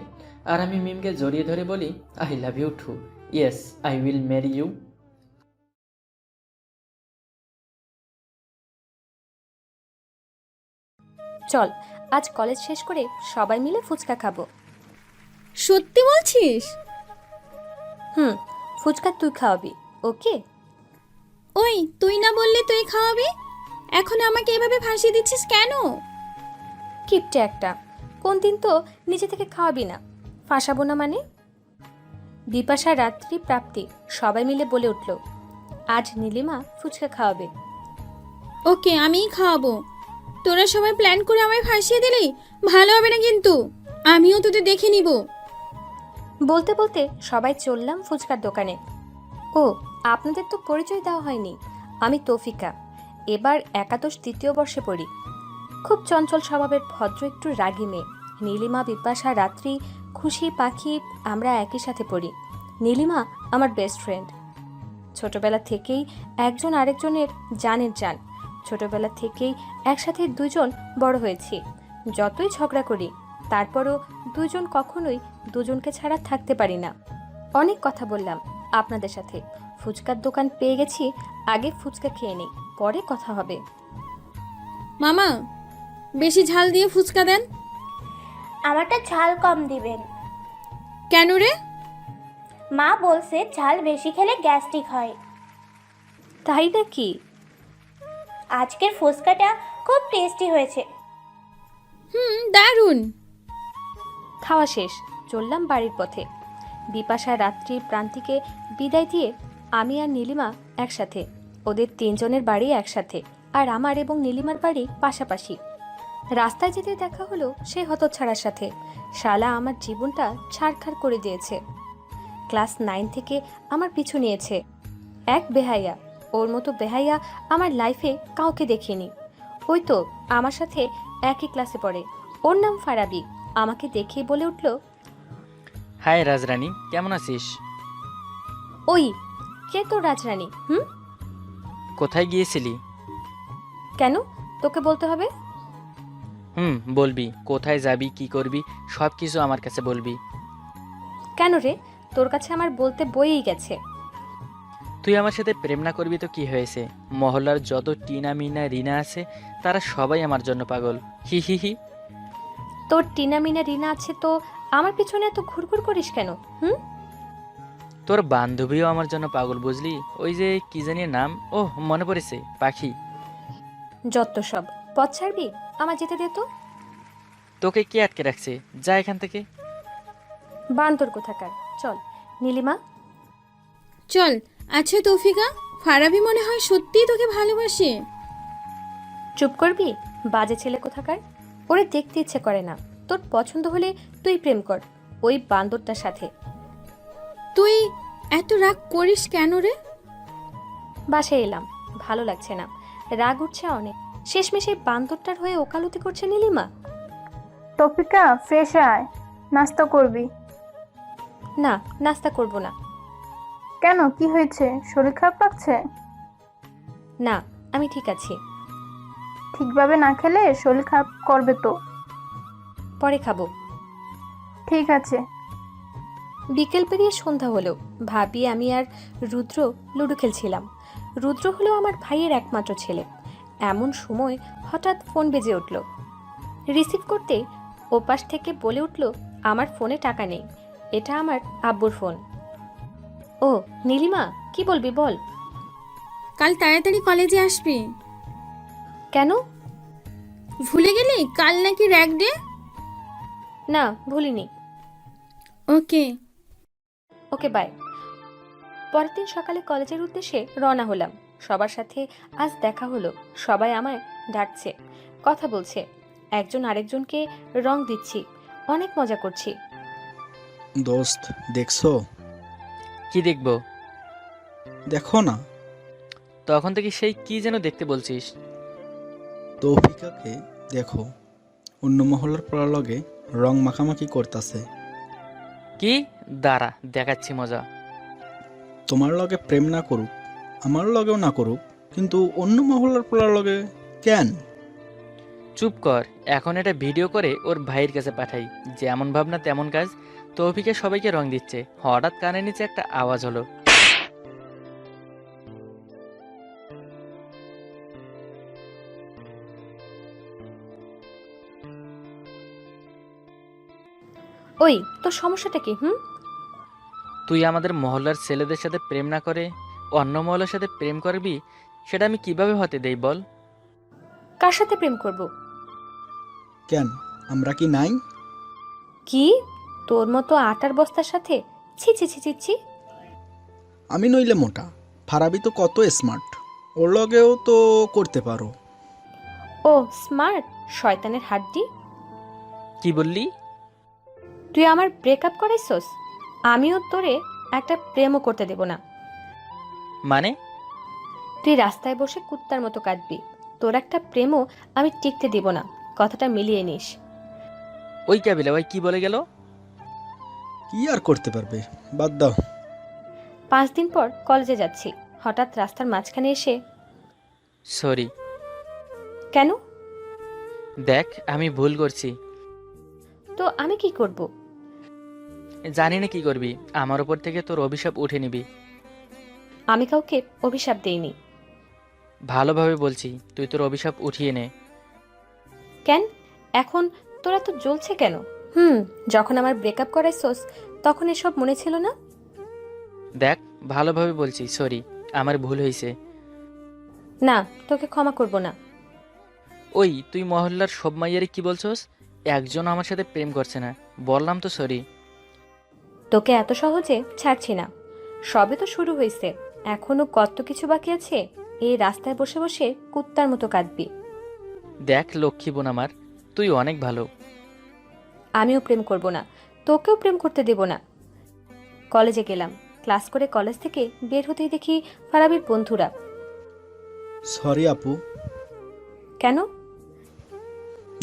আর আমি মিমকে জড়িয়ে ধরে বলি, I love you too, yes I will marry you. চল, আজ কলেজ শেষ করে সবাই মিলে ফুচকা খাবো। সত্যি বলছিস? ফুচকা তুই খাওয়াবি, ওকে? ওই, তুই না বললি তুই খাওয়াবি? এখন আমাকে এভাবে ফাঁসিয়ে দিচ্ছিস কেন? কিপটে একটা, কোন দিন তো নিজে থেকে খাওয়াবি না। ফাঁসাবো না মানে? বিপাশা, রাত্রি, প্রাপ্তি সবাই মিলে বলে উঠল, আজ নীলিমা ফুচকা খাওয়াবে। ওকে, আমিই খাওয়াবো। তোরা সবাই প্ল্যান করে আমায় ফাঁসিয়ে দিলি, ভালো হবে না কিন্তু। আমিও তোদের দেখে নিব। বলতে বলতে সবাই চললাম ফুচকার দোকানে। ও, আপনাদের তো পরিচয় দেওয়া হয়নি। আমি তৌফিকা, এবার একাদশ তৃতীয় বর্ষে পড়ি। খুব চঞ্চল স্বভাবের, ভদ্র একটু রাগী মেয়ে। নীলিমা, বিপাশা, রাত্রি, খুশি, পাখি আমরা একই সাথে পড়ি। নীলিমা আমার বেস্ট ফ্রেন্ড। ছোটবেলা থেকেই একজন আরেকজনের জানের জান। ছোটবেলা থেকেই একসাথে দুজন বড় হয়েছি। যতই ঝগড়া করি তারপরও দুজন কখনোই দুজনকে ছাড়া থাকতে পারি না। অনেক কথা বললাম আপনাদের সাথে। ফুচকার দোকান পেয়ে গেছি, আগে ফুচকা খেয়ে নিই, পরে কথা হবে। মামা, বেশি ঝাল দিয়ে ফুচকা দেন। আমারটা ঝাল কম দিবেন। কেন রে? মা বলছে ঝাল বেশি খেলে গ্যাস্ট্রিক হয়। তাই নাকি? আজকের ফুচকাটা খুব টেস্টি হয়েছে। দারুণ। খাওয়া শেষ, চললাম বাড়ির পথে। বিপাশা, রাত্রি, প্রান্তিকে বিদায় দিয়ে আমি আর নীলিমা একসাথে। ওদের তিনজনের বাড়ি একসাথে, আর আমার এবং নীলিমার বাড়ি পাশাপাশি। রাস্তায় যেতে দেখা হলো সেই হতচ্ছাড়ার সাথে। শালা আমার জীবনটা ছাড়খাড় করে দিয়েছে। ক্লাস 9 থেকে আমার পিছু নিয়েছে। এক বেহাইয়া, ওর মতো বেহাইয়া আমার লাইফে কাউকে দেখিনি। ওই তো আমার সাথে একই ক্লাসে পড়ে, ওর নাম ফারাবি। আমাকে দেখেই বলে উঠল, হাই রাজরানী, কেমন আছিস? ওই, কে তো রাজরানী? কোথায় গিয়েছিলি? কেন তোকে বলতে হবে? বলবি, কোথায় যাবি, কি করবি, সব কিছু আমার কাছে বলবি। কেন রে, তোর কাছে আমার বলতে বইই গেছে। তুই আমার সাথে প্রেম না করবি তো কি হয়েছে? মহল্লার যত টিনা, মিনা, রিনা আছে তারা সবাই আমার জন্য পাগল। হি হি হি। তোর টিনা, মিনা, রিনা আছে তো আমার পিছনে এত ঘুরঘুর করিস কেন? তোর বান্ধবীও আমার জন্য পাগল, বুঝলি? ওই যে কি জানি নাম, ওহ মনে পড়েছে, পাখি। যত সব, পথ ছাড়বি? আমার যেতে দে তো। তোকে কে আটকে রাখছে? যা এখান থেকে। বান্দর কোথাকার। চল নীলিমা। চল। আচ্ছা তৌফিকা, ফারাবি মনে হয় সত্যিই তোকে ভালোবাসে। চুপ করবি, বাজে ছেলে কোথাকার। ওরে দেখতে ইচ্ছে করে না। তোর পছন্দ হলে তুই প্রেম কর ওই বান্দরটার সাথে। তুই এত রাগ করিস কেন রে? বাসায় এলাম, ভালো লাগছে না, রাগ উঠছে অনেক। শেষমেশ এই বান্দরটার হয়ে ওকালতি করছে নীলিমা। তৌফিকা, ফ্রেশ আয়, নাস্তা করবি? না, নাস্তা করব না। কেন, কি হয়েছে? শরীর খারাপ লাগছে? না, আমি ঠিক আছি। ঠিকভাবে না খেলে শরীর খারাপ করবে তো। পরে খাবো। ঠিক আছে। বিকেল পেরিয়ে সন্ধ্যা হলো। ভাবি, আমি আর রুদ্র লুডো খেলছিলাম। রুদ্র হলো আমার ভাইয়ের একমাত্র ছেলে। এমন সময় হঠাৎ ফোন বেজে উঠল। রিসিভ করতে ওপাশ থেকে বলে উঠল, আমার ফোনে টাকা নেই, এটা আমার আব্বুর ফোন। ও নীলিমা, কি বলবি বল। কাল তাড়াতাড়ি কলেজে আসবি। কেন? ভুলে গেলি কাল নাকি র্যাগ ডে? না, ভুলিনি। ওকে। ওকে, বাই। পরের দিন সকালে কলেজের উদ্দেশ্যে রওনা হলাম। সবার সাথে আজ দেখা হলো। সবাই আমায় ডাকছে, কথা বলছে, একজন আরেকজনকে রং দিচ্ছি, অনেক মজা করছি। দোস্ত, দেখছো? কি দেখবো? দেখো না, তখন থেকে সেই কি যেন দেখতে বলছিস। তৌফিকাকে দেখো, অন্য মহল্লার পড়ার লগে রং মাখামাখি করতেছে। কি? দাঁড়া, দেখাচ্ছি মজা। তোমার লগে প্রেম না করুক, আমার লগেও না করুক, কিন্তু অন্য মহল্লার পড়ার লগে কেন? চুপ কর, এখন এটা ভিডিও করে ওর ভাইয়ের কাছে পাঠাই। যেমন ভাবনা তেমন কাজ। তৌফিকে সবাইকে রং দিচ্ছে, হঠাৎ কানের নিচে একটা আওয়াজ হলো। ওই, তোর সমস্যাটা কি? তুই আমাদের মহল্লার ছেলেদের সাথে প্রেম না করে অন্য মহল্লার সাথে প্রেম করবি, সেটা আমি কিভাবে হতে দেই বল? কার সাথে প্রেম করব? কেন, আমরা কি নাই? কি? তোর মতো আটার বস্তার সাথে? ছি ছি ছি ছি ছি। আমি নইলে মোটা, ফারাবি তো কত স্মার্ট, ওর লগেও তো করতে পারো। ও স্মার্ট, শয়তানের হাড্ডি। কি বললি? তুই আমার ব্রেকআপ করাইছস, আমিও তোরে একটা প্রেমও করতে দেব না। মানে? তুই রাস্তায় বসে কুত্তার মতো কাঁদবি, তোর একটা প্রেমও আমি টিকতে দেব না। কথাটা মিলিয়ে নিস। ওই কাবিলা ভাই কি বলে গেল? কি আর করতে পারবে, বাদ দাও। 5 দিন পর কলেজে যাচ্ছি, হঠাৎ রাস্তার মাঝখানে এসে। সরি। কেন? দেখ, আমি ভুল করছি। তো আমি কি করব? জানি না কি করবি, আমার ওপর থেকে তোর অভিশাপ উঠে নিবি। আমি কাউকে অভিশাপ দেইনি। ভালোভাবে বলছি, তুই তোর অভিশাপ উঠিয়ে নে। কেন? এখন তোরা তো জ্বলছে কেন? যখন আমার ব্রেকআপ করাইছস তখন এসব মনে ছিল না? দেখ, ভালোভাবে বলছি, সরি, আমার ভুল হয়েছে। না, তোকে ক্ষমা করব না। ওই, তুই মহল্লার সব মাইয়ারে কি বলছস? একজন আমার সাথে প্রেম করছে না, বললাম তো সরি। তোকে এত সহজে ছাড়ছি না। সবে তো শুরু হয়েছে, এখনো কত কিছু বাকি আছে। এই রাস্তায় বসে বসে কুত্তার মতো কাঁদবি। দেখ লক্ষ্মী বোন আমার, তুই অনেক ভালো। আমিও প্রেম করব না, তোকেও প্রেম করতে দেব না। কলেজে গেলাম, ক্লাস করে কলেজ থেকে বের হতেই দেখি ফারাবির বন্ধুরা। সরি আপু। কেন?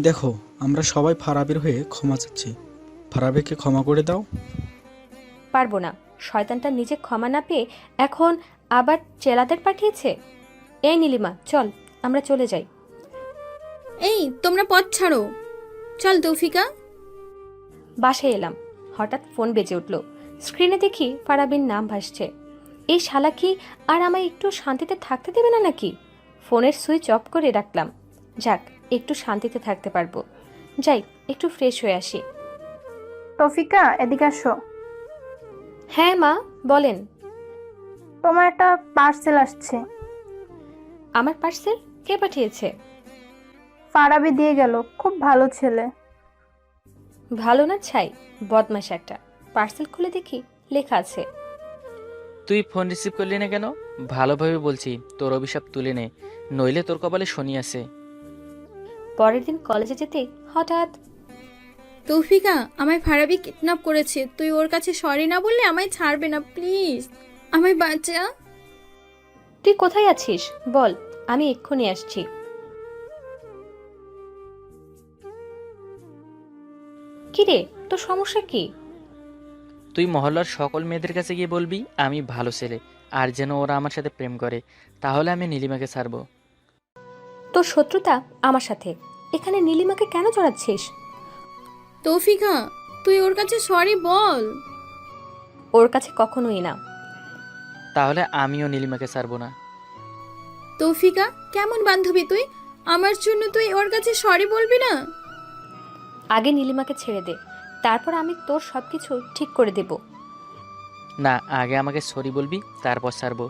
দেখো, আমরা সবাই ফারাবির হয়ে ক্ষমা চাচ্ছি, ফারাবিকে ক্ষমা করে দাও। পারবো না, শয়তানটা নিজে ক্ষমা না পেয়ে এখন আবার চেলাদের পাঠিয়েছে। এই নীলিমা, চল আমরা চলে যাই। এই তোমরা পথ ছাড়ো, চল তৌফিকা। বাসায় এলাম, হঠাৎ ফোন বেজে উঠল। স্ক্রিনে দেখি ফারাবির নাম ভাসছে। এই শালা কি আর আমায় একটু শান্তিতে থাকতে দেবে না নাকি? ফোনের সুইচ অফ করে রাখলাম। যাক, একটু শান্তিতে থাকতে পারবো। যাই, একটু ফ্রেশ হয়ে আসি। তৌফিকা, এদিকে আসো। হ্যাঁ মা, বলেন। তোমার একটা পার্সেল আসছে। আমার পার্সেল? কে পাঠিয়েছে? ফারাবি দিয়ে গেল, খুব ভালো ছেলে। ভালো না ছাই, বদমাশ একটা। পার্সেল খুলে দেখি লেখা আছে। তুই ফোন রিসিভ করলি না কেন? ভালোভাবে বলছি, তোর অভিশাপ তুলে নে, নইলে তোর কপালে শনি আছে। পরের দিন কলেজে যেতেই হঠাৎ, তৌফিকা, আমায় ফারাবি কিডন্যাপ করেছে, তুই ওর কাছে সরি না বললে আমায় ছাড়বে না, প্লিজ আমায় বাঁচা। তুই কোথায় আছিস বল, আমি এক্ষুনি আসছি। কিরে, তোর সমস্যা কি? তুই মহল্লার সকল মেয়েদের কাছে গিয়ে বলবি আমি ভালো ছেলে, আর যেন ওরা আমার সাথে প্রেম করে, তাহলে আমি নীলিমাকে ছাড়বো। তোর শত্রুতা আমার সাথে, এখানে নীলিমাকে কেন জড়াচ্ছিস? তৌফিকা, তুই ওর কাছে সরি বল। ওর কাছে কখনোই না। তাহলে আমিও নীলিমাকে ছাড়বো না। তৌফিকা, কেমন বান্ধবী তুই? আমার জন্য তুই ওর কাছে সরি বলবি না? আগে নীলিমাকে ছেড়ে দে, তারপর আমি তোর সবকিছু ঠিক করে দেব। না, আগে আমাকে সরি বলবি, তারপর ছাড়বো।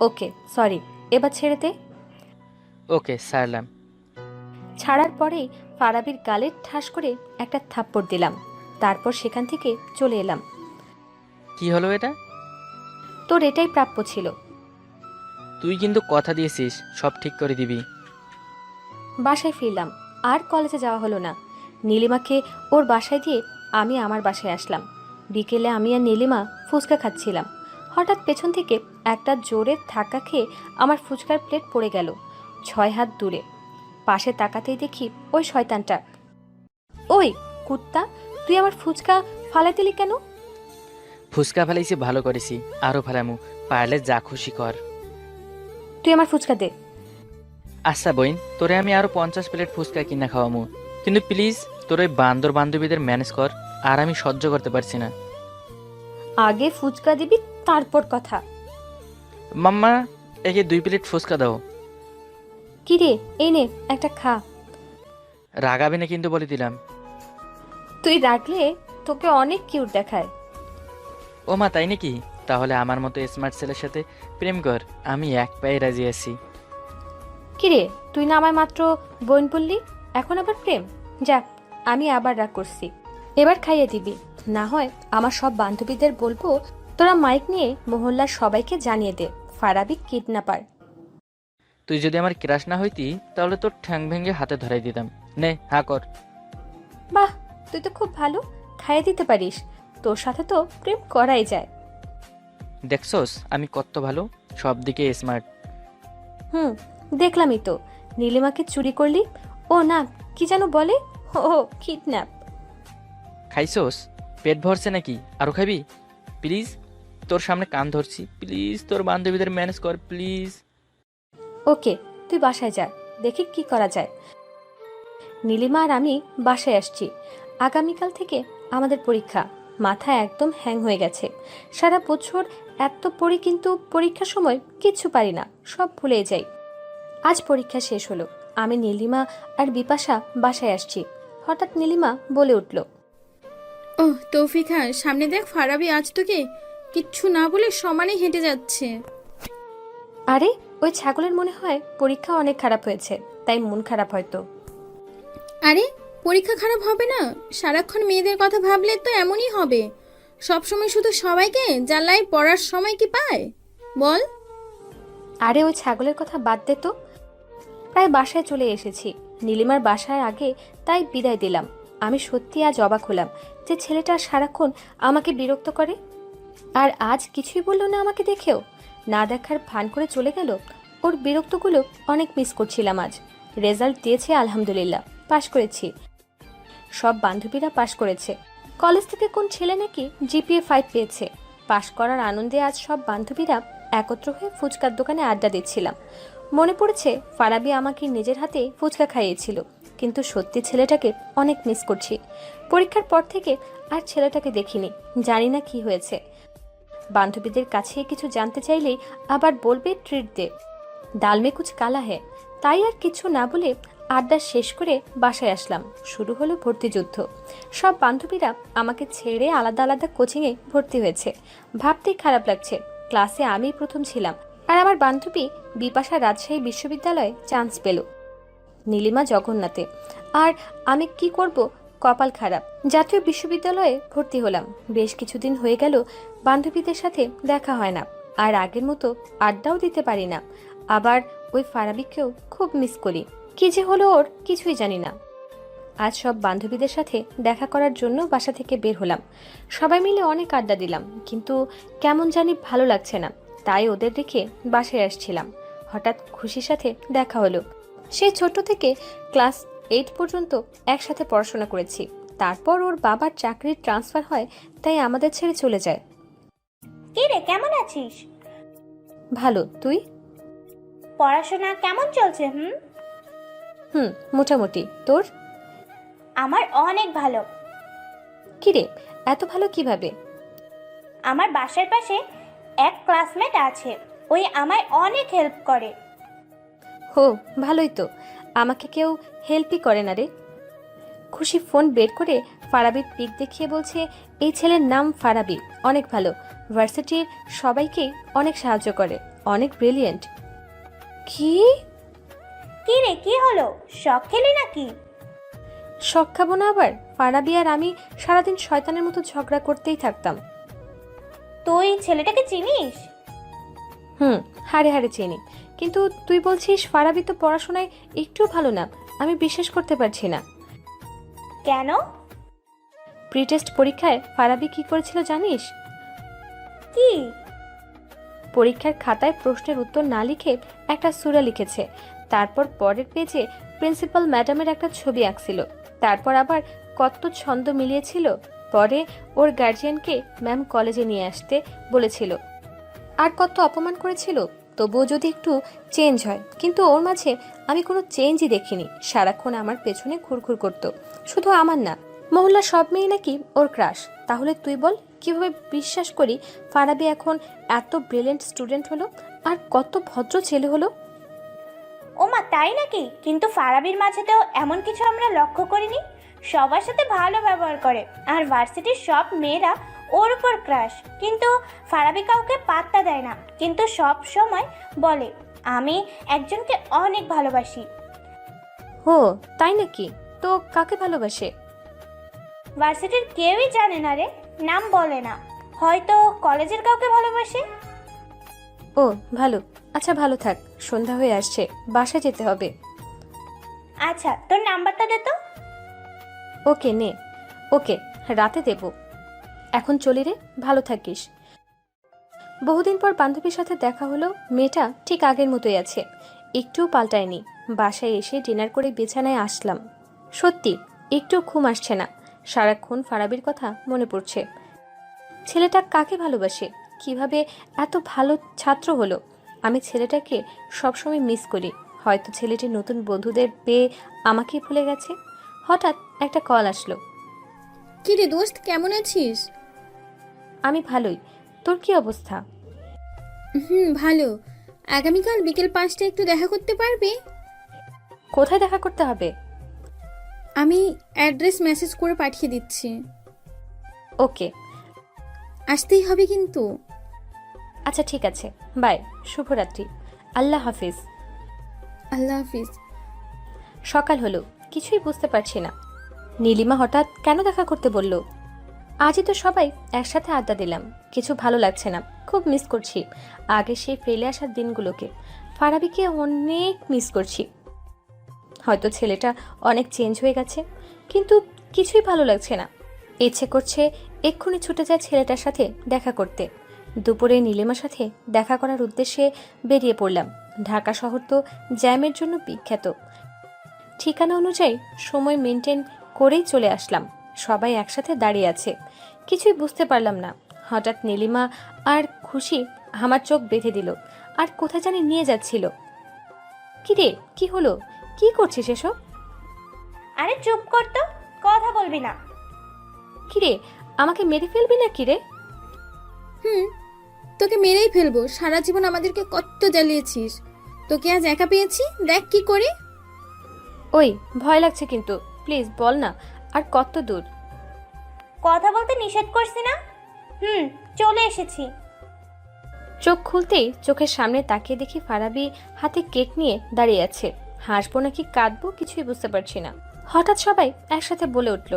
ওকে সরি, এবার ছেড়ে দে। ওকে, ছাড়লাম। ছাড়ার পরেই ফারাবির গালে ঠাস করে একটা থাপ্পড় দিলাম, তারপর সেখান থেকে চলে এলাম। কি হলো এটা? তোর এটাই প্রাপ্য ছিল। তুই কিন্তু কথা দিয়েছিস সব ঠিক করে দিবি। বাসায় ফিরলাম, আর কলেজে যাওয়া হলো না। নীলিমাকে ওর বাসায় দিয়ে আমি আমার বাসায় আসলাম। বিকেলে আমি আর নীলিমা ফুচকা খাচ্ছিলাম, হঠাৎ পেছন থেকে একটা জোরে ধাক্কা খেয়ে আমার ফুচকার প্লেট পড়ে গেল 6 হাত দূরে। পাশে তাকাতেই দেখি ওই শয়তানটা। ওই কুত্তা, তুই আমার ফুচকা ফালাই দিলি কেন? ফুচকা ফেলাইছি, ভালো করেছি, আরও ফেলামু, পারলে যা খুশি কর। তুই আমার ফুচকা দে। আচ্ছা বইন, তোরে আমি আরো 50 প্লেট ফুচকা কিনা খাওয়ামু, কিন্তু প্লিজ তোর ওই বান্দর বান্ধবীদের ম্যানেজ কর, আর আমি সহ্য করতে পারছি না। আগে ফুচকা দিবি, তারপর কথা। মাম্মা, একে 2 প্লেট ফুচকা দাও। কি রে, এই নে একটা খা। রাগাবি না কিন্তু, বলে দিলাম। তুই রাখলে তোকে অনেক কিউট দেখায়। ও মা, তাই নাকি? তাহলে আমার মতো স্মার্ট ছেলের সাথে প্রেম কর, আমি এক পায়ে রাজি আছি। কিরে, তুই না আমায় মাত্র বোন বললি, এখন আবার প্রেম? যাক, আমি আবার রাগ করছি। এবার খাইয়ে দিবি, না হয় আমার সব বান্ধবীদের বলবো তোরা মাইক নিয়ে মহল্লার সবাইকে জানিয়ে দে ফারাবি কিডন্যাপার। তুই যদি আমার ক্রাশ না হইতি তাহলে তোর ঠ্যাং ভেঙে হাতে ধরাই দিতাম। নে, হা কর। বাহ, তুই তো খুব ভালো, খাইয়ে দিতে পারিস। তোর সাথে তো প্রেম করাই যায়। দেখছস আমি কত ভালো, সব দিকে স্মার্ট। দেখলামই তো। নীলিমাকে চুরি করলি? ও না, কি যেন বলে, ও কিডন্যাপ। খাইছস? পেট ভরছে নাকি? আরো খাবি? প্লিজ, তোর সামনে কান ধরছি, প্লিজ তোর বান্ধবীদের ম্যানেজ কর, প্লিজ। ওকে, তুই বাসায় যা, দেখি কি করা যায়। নীলিমা আর আমি বাসায় আসছি। আগামীকাল থেকে আমাদের পরীক্ষা। মাথা একদম হ্যাং হয়ে গেছে। সারা বছর এত পড়ি, কিন্তু পরীক্ষার সময় কিচ্ছু পারি না, সব ভুলে যাই। আজ পরীক্ষা শেষ হলো, আমি নীলিমা আর বিপাশা বাসায় আসছি। হঠাৎ নীলিমা বলে উঠল, ও তৌফিকা, সামনে দেখ, ফারাবি আজ তোকে কিচ্ছু না বলে সমানে হেঁটে যাচ্ছে। আরে ওই ছাগলের মনে হয় পরীক্ষা অনেক খারাপ হয়েছে, তাই মন খারাপ হয়তো। আরে পরীক্ষা খারাপ হবে না, সারাক্ষণ মেয়েদের কথা ভাবলে তো এমনই হবে। সবসময় শুধু সবাইকে জ্বালায়, পড়ার সময় কি পায় বল? আরে ওই ছাগলের কথা বাদ দে তো। প্রায় বাসায় চলে এসেছি, নীলিমার বাসায় আগে, তাই বিদায় দিলাম। আমি সত্যি আজ অবাক হলাম যে ছেলেটা সারাক্ষণ আমাকে বিরক্ত করে, আর আজ কিছুই বললো না আমাকে দেখেও, না দেখার ভান করে চলে গেল। ওর বিরক্তগুলো অনেক মিস করছিলাম আজ। রেজাল্ট দিয়েছে আলহামদুলিল্লাহ, পাশ করেছি। সব বান্ধবীরা পাশ করেছে। কলেজ থেকে কোন ছেলে নাকি জিপিএ 5 পেয়েছে। পাশ করার আনন্দে আজ সব বান্ধবীরা একত্র হয়ে ফুচকার দোকানে আড্ডা দিচ্ছিলাম। মনে পড়েছে ফারাবি আমাকে নিজের হাতে ফুচকা খাইয়েছিল, কিন্তু সত্যি ছেলেটাকে অনেক মিস করছি। পরীক্ষার পর থেকে আর ছেলেটাকে দেখিনি, জানি না কি হয়েছে। বান্ধবীদের কাছে কিছু জানতে চাইলেই আবার বলবে ট্রিট দে, ডাল মে কুছ কালা হ্যায়। তাই আর কিছু না বলে আড্ডা শেষ করে বাসায় আসলাম। শুরু হলো ভর্তি যুদ্ধ। সব বান্ধবীরা আমাকে ছেড়ে আলাদা আলাদা কোচিংয়ে ভর্তি হয়েছে। ভাবতেই খারাপ লাগছে, ক্লাসে আমিই প্রথম ছিলাম, আর আমার বান্ধবী বিপাশা রাজশাহী বিশ্ববিদ্যালয়ে চান্স পেল। নীলিমা জগন্নাথে। আর আমি কি করব, কপাল খারাপ। জাতীয় বিশ্ববিদ্যালয়ে ভর্তি হলাম, বেশ কিছুদিন হয়ে গেল বান্ধবীদের সাথে দেখা হয় না, আর আগের মতো আড্ডাও দিতে পারি না। আবার ওই ফারাবিকেও খুব মিস করি। কি যে হলো ওর কিছুই জানি না। আজ সব বান্ধবীদের সাথে দেখা করার জন্য বাসা থেকে বের হলাম। সবাই মিলে অনেক আড্ডা দিলাম, কিন্তু কেমন জানি ভালো লাগছে না। তাই ওদের রেখে বাসায় আসছিলাম, হঠাৎ খুশির সাথে দেখা হলো। সেই ছোট থেকে ক্লাস 8 পর্যন্ত একসাথে পড়াশোনা করেছি। তারপর ওর বাবার চাকরির ট্রান্সফার হয়, তাই আমাদের ছেড়ে চলে যায়। কি রে, কেমন আছিস? ভালো, তুই? পড়াশোনা কেমন চলছে? মোটামুটি। তোর? আমার অনেক ভালো। কিরে, এত ভালো কিভাবে? আমার বাসার পাশে এক ক্লাসমেট আছে, ওই আমায় অনেক হেল্প করে। হো, ভালোই তো। আমাকে কেউ হেল্পই করে না রে। খুশি ফোন বের করে ফারাবির পিক দেখিয়ে বলছে, এই ছেলের নাম ফারাবি, অনেক ভালো, ভার্সিটির সবাইকেই অনেক সাহায্য করে, অনেক ব্রিলিয়েন্ট। কি কি রে, কি হলো? শখ খেলি নাকি? শখ খাবো না আবার? ফারাবি আর আমি সারাদিন শয়তানের মতো ঝগড়া করতেই থাকতাম। তুই ছেলেটাকে চিনিস? হাড়ে হাড়ে চিনি, কিন্তু তুই বলছিস ফারাবি তো পড়াশোনায় একটু ভালো না। আমি বিশ্বাস করতে পারছি না। কেন? প্রিটেস্ট পরীক্ষায় ফারাবি কি করেছিল জানিস? কি? পরীক্ষার খাতায় প্রশ্নের উত্তর না লিখে একটা সূরা লিখেছে। তারপর পরের পেজে প্রিন্সিপাল ম্যাডামের একটা ছবি আঁকছিল। তারপর আবার কত ছন্দ মিলিয়েছিল। পরে ওর গার্জিয়ানকে ম্যাম কলেজে নিয়ে আসতে বলেছিল, আর কত অপমান করেছিল। তবুও যদি একটু চেঞ্জ হয়, কিন্তু ওর মাঝে আমি কোনো চেঞ্জই দেখিনি। সারাক্ষণ আমার পেছনে ঘুরঘুর করতো। শুধু আমার না, মহল্লার সব মেয়ে নাকি ওর ক্রাশ। তাহলে তুই বল, কিভাবে বিশ্বাস করি ফারাবি এখন এত ব্রিলিয়েন্ট স্টুডেন্ট হলো, আর কত ভদ্র ছেলে হলো। ওমা, তাই নাকি? কিন্তু ফারাবির মাঝে তো এমন কিছু আমরা লক্ষ্য করিনি। সবার সাথে ভালো ব্যবহার করে, আর ভার্সিটির সব মেয়েরা ওর উপর ক্রাশ। কিন্তু ফারাবি কাউকে পাত্তা দেয় না, কিন্তু সব সময় বলে আমি একজনকে অনেক ভালোবাসি। হো, তাই নাকি? তো কাকে ভালোবাসে? ভার্সিটির কেউই জানে না রে, নাম বলে না। হয়তো কলেজের কাউকে ভালোবাসে। ও ভালো। আচ্ছা, ভালো থাক, সন্ধ্যা হয়ে আসছে, বাসায় যেতে হবে। আচ্ছা, তোর নাম্বারটা দে তো। ওকে নে। ওকে, রাতে দেব। এখন চলি রে, ভালো থাকিস। বহুদিন পর বান্ধবীর সাথে দেখা হলো। মেয়েটা ঠিক আগের মতোই আছে, একটুও পাল্টায়নি। বাসায় এসে ডিনার করে বিছানায় আসলাম। সত্যি একটু ঘুম আসছে না, সারাক্ষণ ফারাবির কথা মনে পড়ছে। ছেলেটা কাকে ভালোবাসে, কিভাবে এত ভালো ছাত্র হলো। আমি ছেলেটাকে সবসময় মিস করি। হয়তো ছেলেটি নতুন বন্ধুদের পেয়ে আমাকেই ভুলে গেছে। হঠাৎ একটা কল আসলো। কি রে দোস্ত, কেমন আছিস? আমি ভালোই, তোর কি অবস্থা? ভালো। আগামীকাল বিকেল 5টায় একটু দেখা করতে পারবি? কোথায় দেখা করতে হবে? আমি অ্যাড্রেস মেসেজ করে পাঠিয়ে দিচ্ছি। ওকে। আসতেই হবে কিন্তু। আচ্ছা ঠিক আছে, বাই, শুভরাত্রি, আল্লাহ হাফিজ। আল্লাহ হাফিজ। সকাল হলো, কিছুই বুঝতে পারছি না। নীলিমা হঠাৎ কেন দেখা করতে বলল? আজই তো সবাই একসাথে আড্ডা দিলাম, কিছু ভালো লাগছে না, খুব মিস করছি আগে সেই ফেলে আসার দিনগুলোকে। ফারাবিকে অনেক মিস করছি। হয়তো ছেলেটা অনেক চেঞ্জ হয়ে গেছে, কিন্তু কিছুই ভালো লাগছে না। ইচ্ছে করছে এক্ষুনি ছুটে যায় ছেলেটার সাথে দেখা করতে। দুপুরে নীলিমার সাথে দেখা করার উদ্দেশ্যে বেরিয়ে পড়লাম। ঢাকা শহর তো জ্যামের জন্য বিখ্যাত। ঠিকানা অনুযায়ী সময় মেনটেন করেই চলে আসলাম। সবাই একসাথে দাঁড়িয়ে আছে, কিছুই বুঝতে পারলাম না। হঠাৎ নীলিমা আর খুশি আমার চোখ বেঁধে দিল, আর কোথায় জানি নিয়ে যাচ্ছিল। কি রে, কি হলো? কি করছিস এসব? আরে চুপ কর তো, কথা বলবি না। কি রে, আমাকে মেরে ফেলবি না কি রে? তোকে মেরেই ফেলবো। সারা জীবন আমাদেরকে কত জ্বালিয়েছিস, তোকে আজ একা পেয়েছি, দেখ কি করি। ওই ভয় লাগছে কিন্তু, প্লিজ বল না, আর কত দূর? কথা বলতে নিষেধ করছি না। চলে এসেছি। চোখ খুলতেই চোখের সামনে তাকিয়ে দেখি ফারাবি হাতে কেক নিয়ে দাঁড়িয়ে আছে। হাসবো নাকি কাঁদবো কিছুই বুঝতে পারছি না। হঠাৎ সবাই একসাথে বলে উঠল,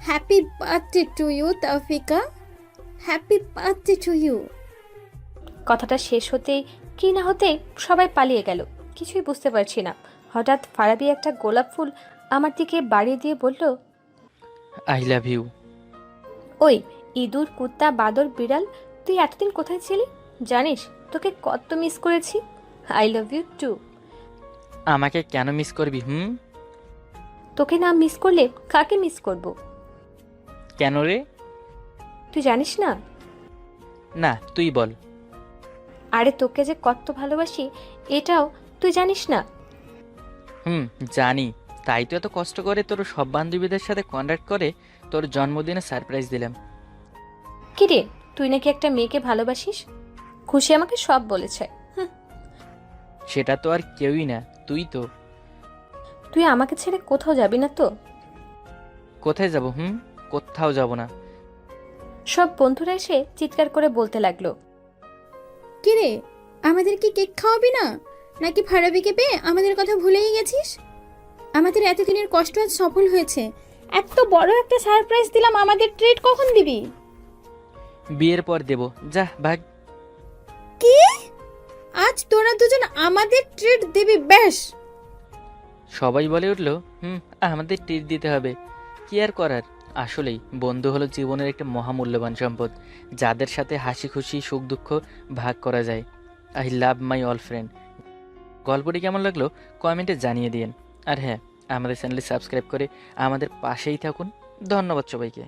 happy birthday to you Toufika, happy birthday to you. কথাটা শেষ হতেই কি না হতেই সবাই পালিয়ে গেল। কিছুই বুঝতে পারছি না। হঠাৎ ফারাবি একটা গোলাপ ফুল আমার দিকে বাড়িয়ে দিয়ে বলল, আই লাভ ইউ। ওই ইঁদুর, কুত্তা, বাদর, বিড়াল, তুই এতদিন কোথায় ছিলি? জানিস তোকে কত মিস করেছি। I love you too. আমাকে কেন মিস করবি? তোকে না মিস করলে কাকে মিস করব? কেন রে? তুই জানিস না? না, তুই বল। আরে তোকে যে কত ভালোবাসি এটাও তুই জানিস না? জানি, তাই তো এত কষ্ট করে তোর সব বান্ধবীদের সাথে কন্ট্যাক্ট করে তোর জন্মদিনে সারপ্রাইজ দিলাম। কি রে, তুই নাকি একটা মেয়েকে ভালোবাসিস? খুশি আমাকে সব বলেছে। সেটা তো আর কেউই না, তুই তো। তুই আমাকে ছেড়ে কোথাও যাবি না তো? কোথায় যাব? কোথাও যাব না। সব বন্ধুরা এসে চিৎকার করে বলতে লাগলো, কিরে, আমাদের কি কেক খাওয়াবি না, নাকি ফারাবিকে পেয়ে আমাদের কথা ভুলেই গেছিস? আমাদের এতদিনের কষ্ট আজ সফল হয়েছে। এত বড় একটা সারপ্রাইজ দিলাম, আমাদের ট্রিট কখন দিবি? বিয়ের পর দেব, যা ভাগ। কি? আজ তোরা দুজন আমাদের ট্রিট দিবি? বেশ। সবাই বলে উঠলো, আমাদের ট্রিট দিতে হবে। কি আর করার, আসলেই বন্ধু হলো জীবনের একটা মহামূল্যবান সম্পদ, যাদের সাথে হাসি খুশি সুখ দুঃখ ভাগ করা যায়। I love my all friend. গল্পটি কেমন লাগলো কমেন্টে জানিয়ে দিন। আর হ্যাঁ, আমাদের চ্যানেলে সাবস্ক্রাইব করে আমাদের পাশেই থাকুন। ধন্যবাদ সবাইকে।